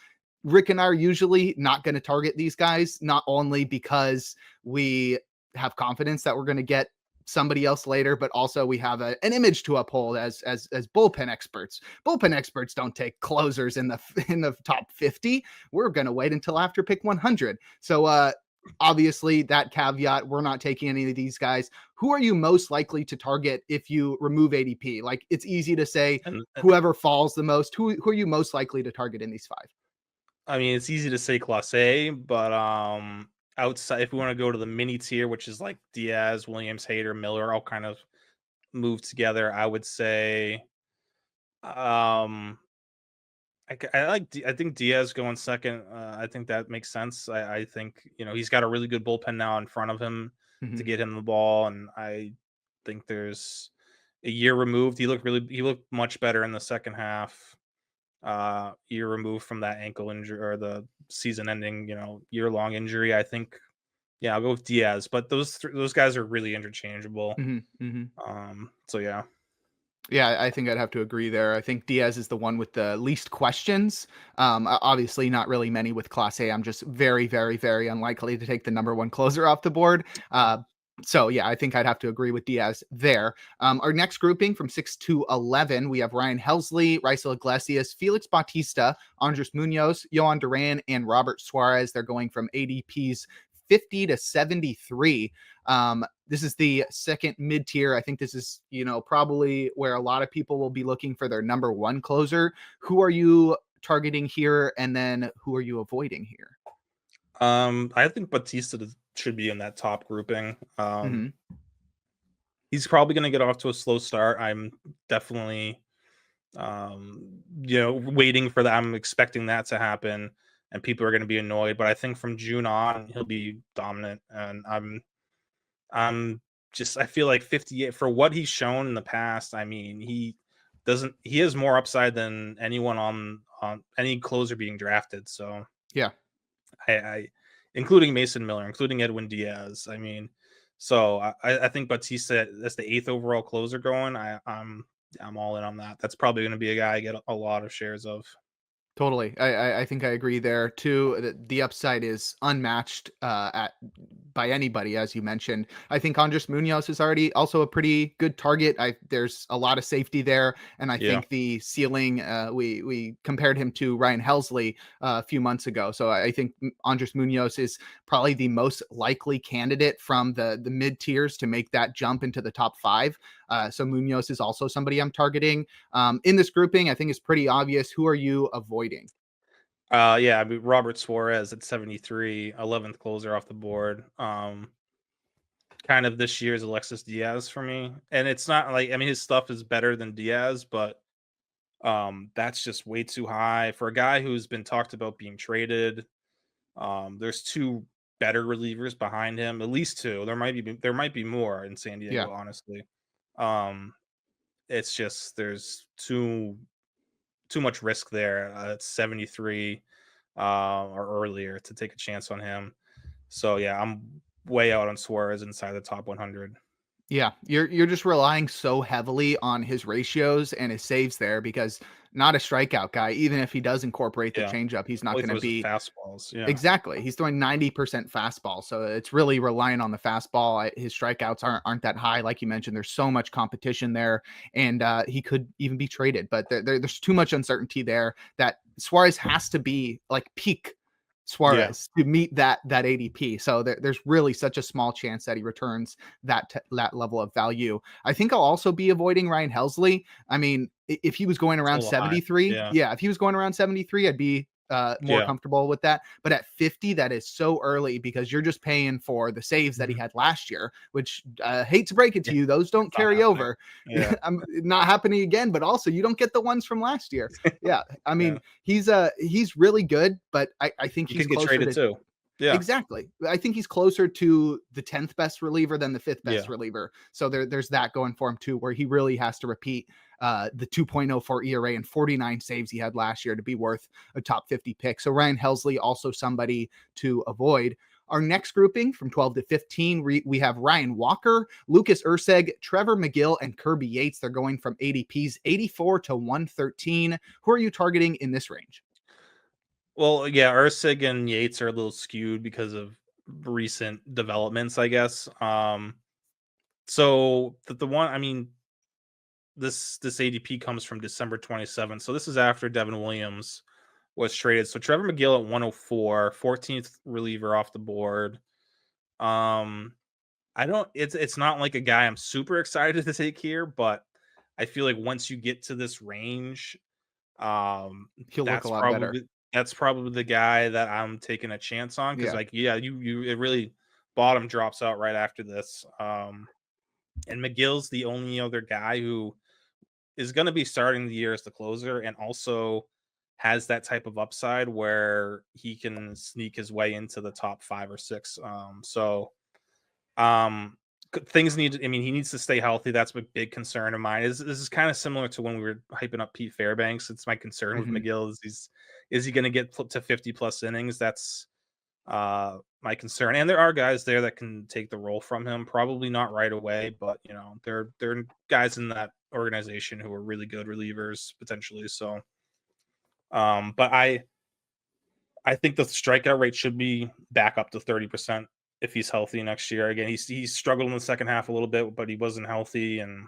Rick and I are usually not going to target these guys, not only because we have confidence that we're going to get somebody else later, but also we have an image to uphold as bullpen experts. Bullpen experts don't take closers in the top 50. We're going to wait until after pick 100. So obviously that caveat, we're not taking any of these guys. Who are you most likely to target if you remove ADP? Like, it's easy to say And whoever falls the most. Who are you most likely to target in these five? I mean, it's easy to say Class A, but outside, if we want to go to the mini tier, which is like Diaz, Williams, Hader, Miller, all kind of move together, I would say um I think Diaz going second. I think that makes sense. I think he's got a really good bullpen now in front of him to Mhm. get him the ball, and I think there's a year removed. He looked much better in the second half. Year removed from that ankle injury or the season-ending, year-long injury. I think, yeah, I'll go with Diaz. But those guys are really interchangeable. Mhm. Mhm. So yeah, Yeah, I think I'd have to agree there. I think Diaz is the one with the least questions. Obviously, not really many with Class A. I'm just very, very, very unlikely to take the number one closer off the board. So yeah, I think I'd have to agree with Diaz there. Our next grouping from 6 to 11, we have Ryan Helsley, Raisel Iglesias, Felix Bautista, Andres Munoz, Yohan Duran, and Robert Suarez. They're going from ADPs 50 to 73. This is the second mid tier. I think this is, probably where a lot of people will be looking for their number one closer. Who are you targeting here? And then who are you avoiding here? I think should be in that top grouping. Hmm. He's probably going to get off to a slow start. I'm definitely, waiting for that. I'm expecting that to happen, and people are going to be annoyed. But I think from June on, he'll be dominant, and I'm just I feel like 58 for what he's shown in the past. I mean, he has more upside than anyone on any closer being drafted. So Yeah. I including Mason Miller, including Edwin Diaz. I mean, so I think Batista, that's the 8th overall closer going. I'm all in on that. That's probably going to be a guy I get a lot of shares of. Totally. I think I agree there too. The upside is unmatched at by anybody, as you mentioned. I think Andres Munoz is already also a pretty good target. There's a lot of safety there, and I Yeah. think the ceiling. We compared him to Ryan Helsley a few months ago, so I think Andres Munoz is probably the most likely candidate from the mid tiers to make that jump into the top five. So Munoz is also somebody I'm targeting. In this grouping, I think it's pretty obvious. Who are you avoiding? Yeah, I mean, Robert Suarez at 73, 11th closer off the board. Kind of this year's Alexis Diaz for me. And it's not like, I mean, his stuff is better than Diaz, but that's just way too high for a guy who's been talked about being traded. There's two better relievers behind him, at least two. There might be more in San Yeah. Diego, honestly. Um, it's just there's too much risk there at 73 or earlier to take a chance on him. So yeah, I'm way out on Suarez inside the top 100. Yeah, you're just relying so heavily on his ratios and his saves there because not a strikeout guy. Even if he does incorporate the Yeah. changeup, he's not All he going to throws is be fastballs. Yeah. exactly. He's throwing 90% fastball, so it's really relying on the fastball. His strikeouts aren't that high, like you mentioned. There's so much competition there, and he could even be traded. But there's too much uncertainty there that Suarez has to be like peak Yeah. Suarez to meet that ADP. So there's really such a small chance that he returns that level of value. I think I'll also be avoiding Ryan Helsley. I mean, if he was going It's a around little high. 73, Yeah. yeah, if he was going around 73, I'd be more Yeah. comfortable with that. But at 50, that is so early because you're just paying for the saves that he Mhm. had last year, which hate to break it to Yeah. you, those don't It's not carry happening. over. Yeah. I'm not happening again, but also you don't get the ones from last year. Yeah. I Yeah. mean, he's really good, but I think He he's could get closer traded to too. Yeah. exactly. I think he's closer to the 10th best reliever than the fifth best Yeah. reliever. So there's that going for him too, where he really has to repeat the 2.04 ERA and 49 saves he had last year to be worth a top 50 pick. So Ryan Helsley, also somebody to avoid. Our next grouping from 12 to 15, we have Ryan Walker, Lucas Urseg, Trevor McGill, and Kirby Yates. They're going from ADPs 84 to 113. Who are you targeting in this range? Well, yeah, Ursig and Yates are a little skewed because of recent developments, I guess. So the one, I mean, this ADP comes from December 27th. So this is after Devin Williams was traded. So Trevor McGill at 104, 14th reliever off the board. Um, I don't it's not like a guy I'm super excited to take here, but I feel like once you get to this range, um, He'll look a that's lot better. probably that's probably the guy that I'm taking a chance on because Yeah. like yeah, you it really bottom drops out right after this. And McGill's the only other guy who is going to be starting the year as the closer and also has that type of upside where he can sneak his way into the top 5 or 6. Um, things need. I mean, he needs to stay healthy. That's a big concern of mine. This is kind of similar to when we were hyping up Pete Fairbanks. It's my concern with Mhm. McGill is he going to get to 50 plus innings? That's my concern. And there are guys there that can take the role from him. Probably not right away, but you know, there are guys in that organization who are really good relievers potentially. So, but I think the strikeout rate should be back up to 30% if he's healthy next year. Again, he's struggled in the second half a little bit, but he wasn't healthy. And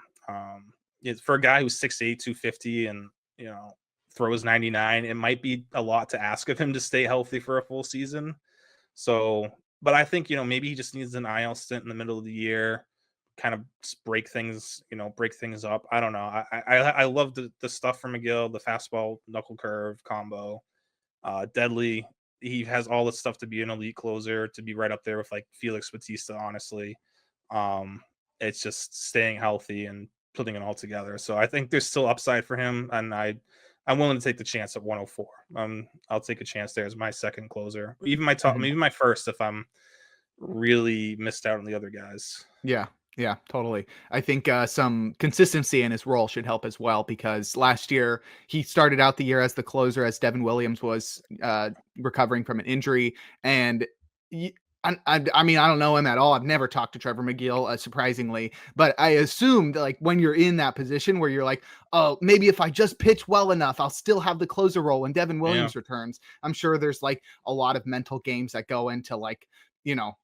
it's for a guy who's 6'8", 250 and you know throws 99, it might be a lot to ask of him to stay healthy for a full season. So, but I think maybe he just needs an IL stint in the middle of the year, kind of break things, break things up. I don't know. I love the stuff from McGill, the fastball knuckle curve combo. Deadly. He has all the stuff to be an elite closer, to be right up there with like Felix Bautista. Honestly, it's just staying healthy and putting it all together. So I think there's still upside for him, and I'm willing to take the chance at 104. I'll take a chance there as my second closer, even my top, Mhm. maybe my first if I'm really missed out on the other guys. Yeah. Yeah, totally. I think some consistency in his role should help as well because last year he started out the year as the closer as Devin Williams was recovering from an injury. And y- I mean, I don't know him at all. I've never talked to Trevor McGill, surprisingly, but I assumed like when you're in that position where you're like, oh, maybe if I just pitch well enough, I'll still have the closer role when Devin Yeah. Williams returns. I'm sure there's like a lot of mental games that go into like, you know,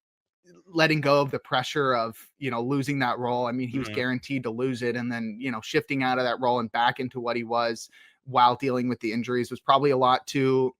letting go of the pressure of losing that role. I mean, he was Mhm. guaranteed to lose it, and then shifting out of that role and back into what he was while dealing with the injuries was probably a lot to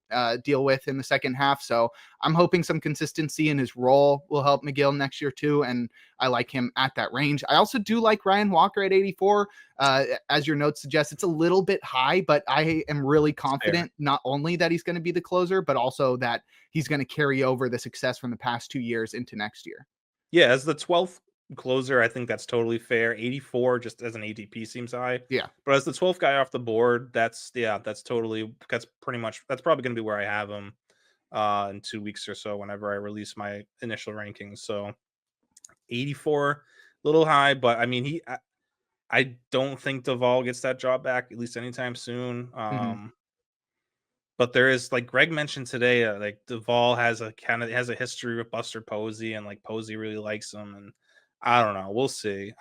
deal with in the second half. So I'm hoping some consistency in his role will help McGill next year too, and I like him at that range. I also do like Ryan Walker at 84. As your notes suggest, it's a little bit high, but I am really It's fair. confident not only that he's going to be the closer, but also that he's going to carry over the success from the past 2 years into next year. Yeah, as the 12th closer, I think that's totally fair. 84 just as an ADP seems high. Yeah. But as the 12th guy off the board, that's pretty much that's probably going to be where I have him in 2 weeks or so whenever I release my initial rankings. So 84 a little high, but I mean I don't think Duvall gets that job back at least anytime soon. Hmm. But there is, like Greg mentioned today, like Duvall has a history with Buster Posey, and like Posey really likes him, and I don't know. We'll see.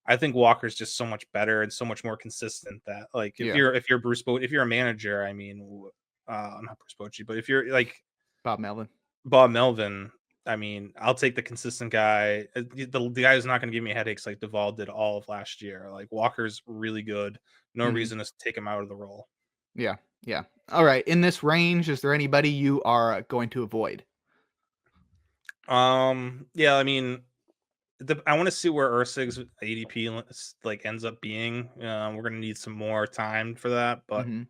I think Walker's just so much better and so much more consistent that like Yeah. if you're if you're a manager, I mean, not Bruce Bochy, but if you're like Bob Melvin. Bob Melvin, I mean, I'll take the consistent guy. The guy who's not going to give me headaches like Duvall did all of last year. Like Walker's really good. No Mhm. reason to take him out of the role. Yeah. Yeah. All right. In this range, is there anybody you are going to avoid? Yeah, I mean, I want to see where Ursig's ADP like ends up being. We're gonna need some more time for that, but Mhm.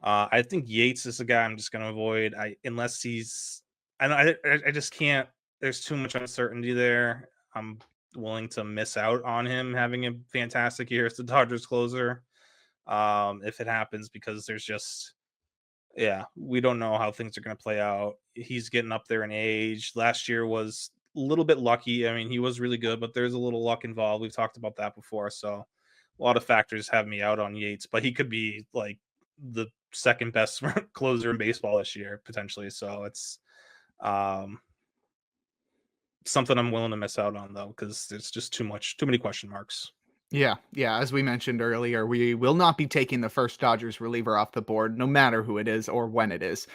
I think Yates is the guy I'm just gonna avoid. Unless he's, I just can't. There's too much uncertainty there. I'm willing to miss out on him having a fantastic year as the Dodgers closer. If it happens, because there's just, yeah, we don't know how things are going to play out. He's getting up there in age. Last year was a little bit lucky. I mean, he was really good, but there's a little luck involved. We've talked about that before. So a lot of factors have me out on Yates, but he could be like the second best closer in baseball this year, potentially. So it's um, something I'm willing to miss out on, though, because there's just too many question marks. Yeah, yeah. As we mentioned earlier, we will not be taking the first Dodgers reliever off the board, no matter who it is or when it is.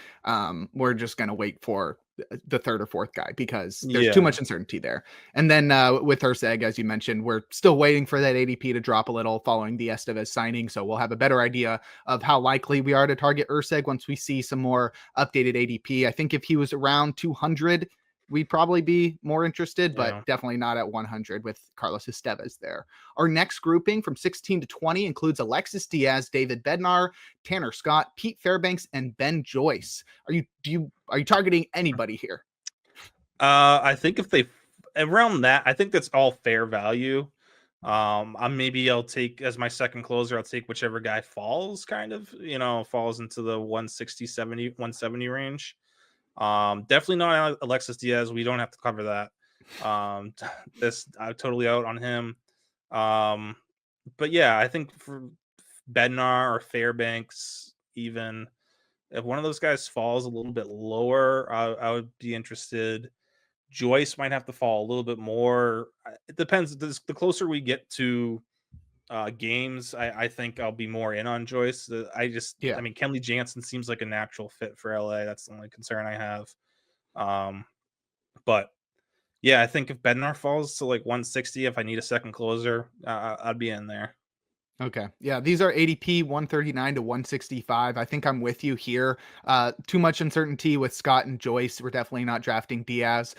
We're just going to wait for the third or fourth guy because there's too Yeah. much uncertainty there. And then with Urseg, as you mentioned, we're still waiting for that ADP to drop a little following the Estevez signing. So we'll have a better idea of how likely we are to target Urseg once we see some more updated ADP. I think if he was around 200, we'd probably be more interested, but Yeah. definitely not at 100 with Carlos Estevez there. Our next grouping from 16 to 20 includes Alexis Diaz, David Bednar, Tanner Scott, Pete Fairbanks, and Ben Joyce. Are you targeting anybody here? I think if they around that, I think that's all fair value. I'll take as my second closer, I'll take whichever guy falls, kind of, falls into the 160, 70, 170 range. Definitely not Alexis Diaz. We don't have to cover that. This I'm totally out on him. Um, but yeah, I think for Bednar or Fairbanks, even if one of those guys falls a little bit lower, I would be interested. Joyce might have to fall a little bit more. It depends. The closer we get to games, I think I'll be more in on Joyce. I Yeah. mean, Kenley Jansen seems like a natural fit for LA. That's the only concern I have. Um, but yeah, I think if Bednar falls to like 160, if I need a second closer, I'd be in there. Okay. Yeah, these are ADP 139 to 165. I think I'm with you here. Too much uncertainty with Scott and Joyce. We're definitely not drafting Diaz,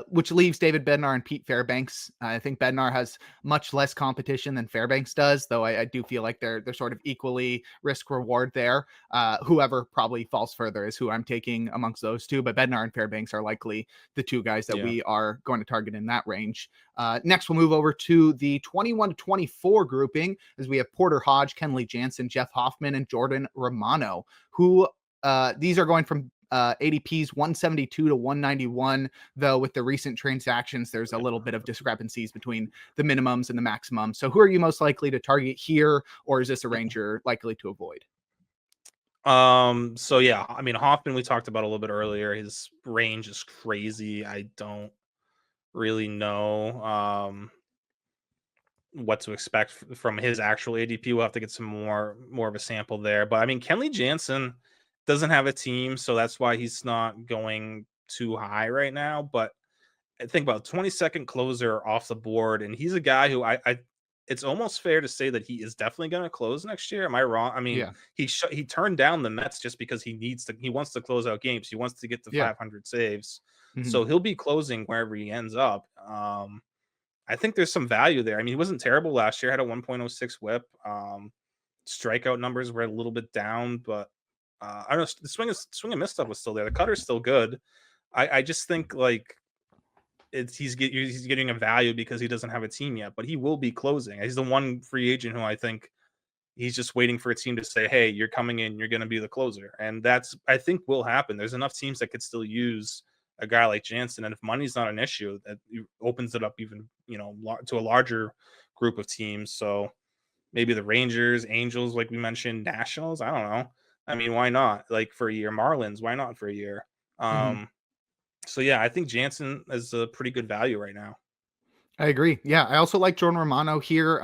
which leaves David Bednar and Pete Fairbanks. I think Bednar has much less competition than Fairbanks does, though I do feel like they're sort of equally risk reward there. Whoever probably falls further is who I'm taking amongst those two, but Bednar and Fairbanks are likely the two guys that Yeah. we are going to target in that range. Next, we'll move over to the 21 to 24 grouping as we have Porter Hodge, Kenley Jansen, Jeff Hoffman, and Jordan Romano, who these are going from ADPs 172 to 191, though with the recent transactions, there's a little bit of discrepancies between the minimums and the maximums. So who are you most likely to target here, or is this a range you're likely to avoid? So yeah, I mean Hoffman we talked about a little bit earlier. His range is crazy. I don't really know what to expect from his actual ADP. We'll have to get some more of a sample there. But I mean, Kenley Jansen doesn't have a team, so that's why he's not going too high right now. But I think about 22nd closer off the board, and he's a guy who I it's almost fair to say that he is definitely going to close next year. Am I wrong? I mean, Yeah. he turned down the Mets just because he wants to close out games. He wants to get to Yeah. 500 saves, Mhm. so he'll be closing wherever he ends up. I think there's some value there. I mean, he wasn't terrible last year. Had a 1.06 WHIP. Strikeout numbers were a little bit down, but I don't know. The swing and miss stuff was still there. The cutter's still good. I just think like he's getting a value because he doesn't have a team yet, but he will be closing. He's the one free agent who I think he's just waiting for a team to say, "Hey, you're coming in. You're going to be the closer," and that's I think will happen. There's enough teams that could still use a guy like Jansen, and if money's not an issue, that opens it up even to a larger group of teams. So maybe the Rangers, Angels, like we mentioned, Nationals. I don't know. I mean, why not? Like for a year, Marlins. Why not for a year? Mhm. So yeah, I think Jansen is a pretty good value right now. I agree. Yeah, I also like Jordan Romano here.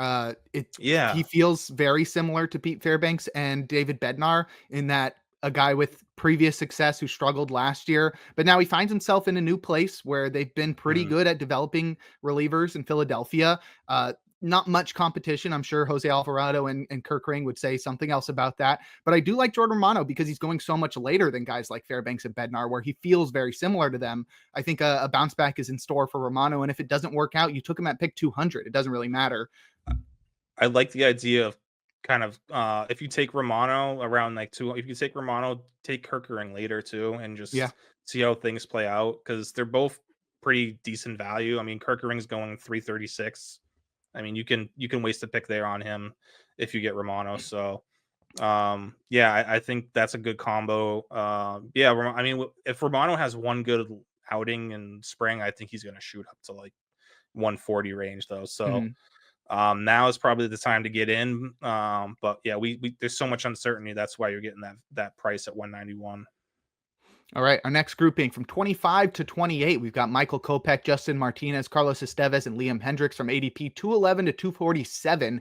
He Yeah. feels very similar to Pete Fairbanks and David Bednar in that a guy with previous success who struggled last year, but now he finds himself in a new place where they've been pretty Mm. good at developing relievers in Philadelphia. Uh, not much competition. I'm sure Jose Alvarado and Kirk Ring would say something else about that. But I do like Jordan Romano because he's going so much later than guys like Fairbanks and Bednar, where he feels very similar to them. I think a bounce back is in store for Romano. And if it doesn't work out, you took him at pick 200. It doesn't really matter. I like the idea of kind of if you take Romano around like two, if you take Romano, take Kirkering later too, and Yeah. just see how things play out because they're both pretty decent value. I mean, Kirkering's going 336. I mean, you can waste a pick there on him if you get Romano. So yeah, I think that's a good combo. Yeah, I mean, if Romano has one good outing in spring, I think he's going to shoot up to like 140 range though. So Mhm. now is probably the time to get in. But yeah, we there's so much uncertainty. That's why you're getting that price at 191. All right, our next grouping from 25 to 28, we've got Michael Kopech, Justin Martinez, Carlos Estevez, and Liam Hendricks from ADP 211 to 247.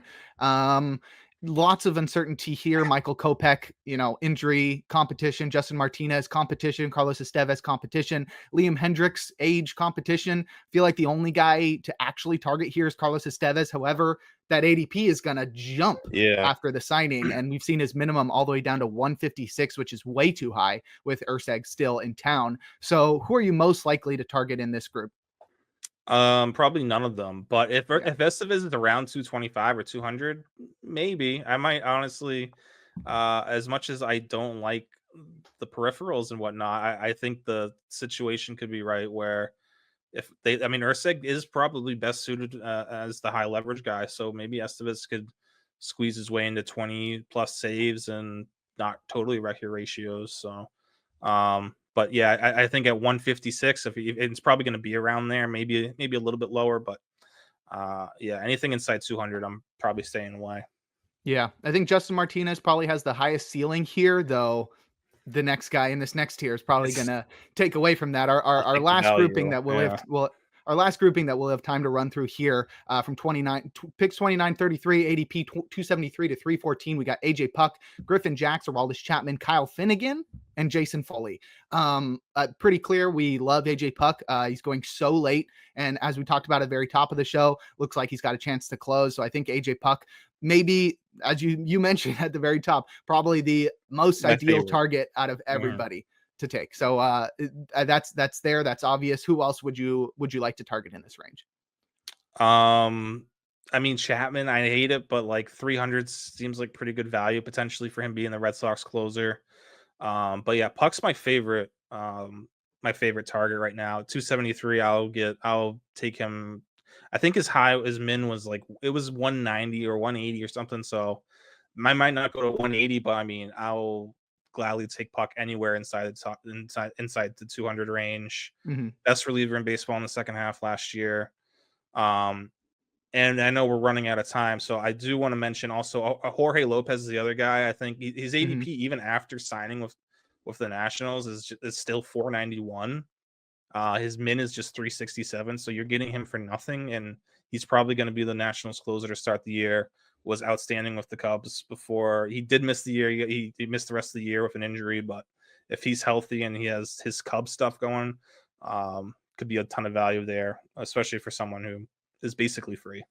Lots of uncertainty here. Michael Kopech, injury, competition. Justin Martinez, competition. Carlos Estevez, competition. Liam Hendricks, age, competition. Feel like the only guy to actually target here is Carlos Estevez. However, that ADP is going to jump Yeah. after the signing, and we've seen his minimum all the way down to 156, which is way too high with Urseg still in town. So who are you most likely to target in this group? Probably none of them. But if Yeah. Estevez is around 225 or 200, maybe I might honestly. As much as I don't like the peripherals and whatnot, I think the situation could be right where if they, I mean, Urseg is probably best suited as the high leverage guy, so maybe Estevez could squeeze his way into 20 plus saves and not totally wreck your ratios. So, but yeah, I think at 156, if it's probably going to be around there, maybe a little bit lower, but yeah, anything inside 200, I'm probably staying away. Yeah. I think Justin Martinez probably has the highest ceiling here, though the next guy in this next tier is probably It's gonna take away from that. Our our, I'll our take the last grouping value. that we'll have Yeah. well our last grouping that we'll have time to run through here from 29 picks 2933 ADP 273 to 314. We got AJ Puck, Griffin Jacks, Aroldis Chapman, Kyle Finnegan, and Jason Foley. Pretty clear we love AJ Puck. He's going so late, and as we talked about at the very top of the show, looks like he's got a chance to close. So I think AJ Puck maybe, as you mentioned at the very top, probably the most My ideal favorite. target out of Mhm. everybody to take. So that's there. That's obvious. Who else would you like to target in this range? Um, I mean Chapman, I hate it, but like 300 seems like pretty good value potentially for him being the Red Sox closer. But yeah, Puck's my favorite target right now. 273, I'll take him. I think his min was like it was 190 or 180 or something. So I might not go to 180, but I mean I'll gladly take Puck anywhere inside the top inside the 200 range. Mm-hmm. Best reliever in baseball in the second half last year. Um, and I know we're running out of time, so I do want to mention also Jorge Lopez is the other guy. I think his Mm-hmm. ADP even after signing with the Nationals is still 491. His min is just 367, so you're getting him for nothing, and he's probably going to be the Nationals closer to start the year. Was outstanding with the Cubs before he did miss the year. He missed the rest of the year with an injury, but if he's healthy and he has his Cub stuff going, could be a ton of value there, especially for someone who is basically free.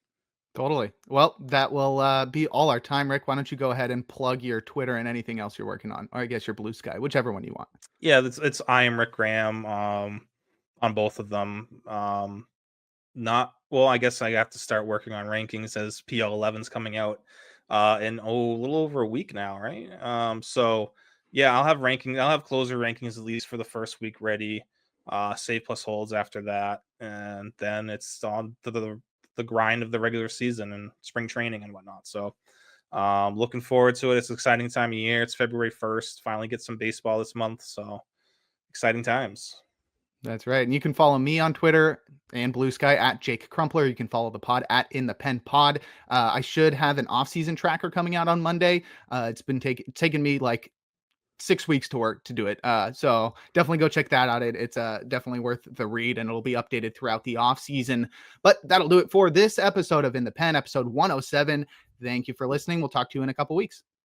Totally. Well, that will be all our time, Rick. Why don't you go ahead and plug your Twitter and anything else you're working on, or I guess your Blue Sky, whichever one you want. Yeah, it's I am Rick Graham on both of them. Not well, I guess I have to start working on rankings as PL11's coming out in a little over a week now, right? So yeah, I'll have closer rankings at least for the first week ready. Save plus holds after that, and then it's on the grind of the regular season and spring training and whatnot. So looking forward to it. It's an exciting time of year. It's February 1st. Finally get some baseball this month. So exciting times. That's right. And you can follow me on Twitter and Blue Sky at Jake Crumpler. You can follow the pod at In the Pen Pod. I should have an off-season tracker coming out on Monday. It's been taking me like 6 weeks to work to do it. So definitely go check that out. It's definitely worth the read, and it'll be updated throughout the off season. But that'll do it for this episode of In the Pen, episode 107. Thank you for listening. We'll talk to you in a couple weeks.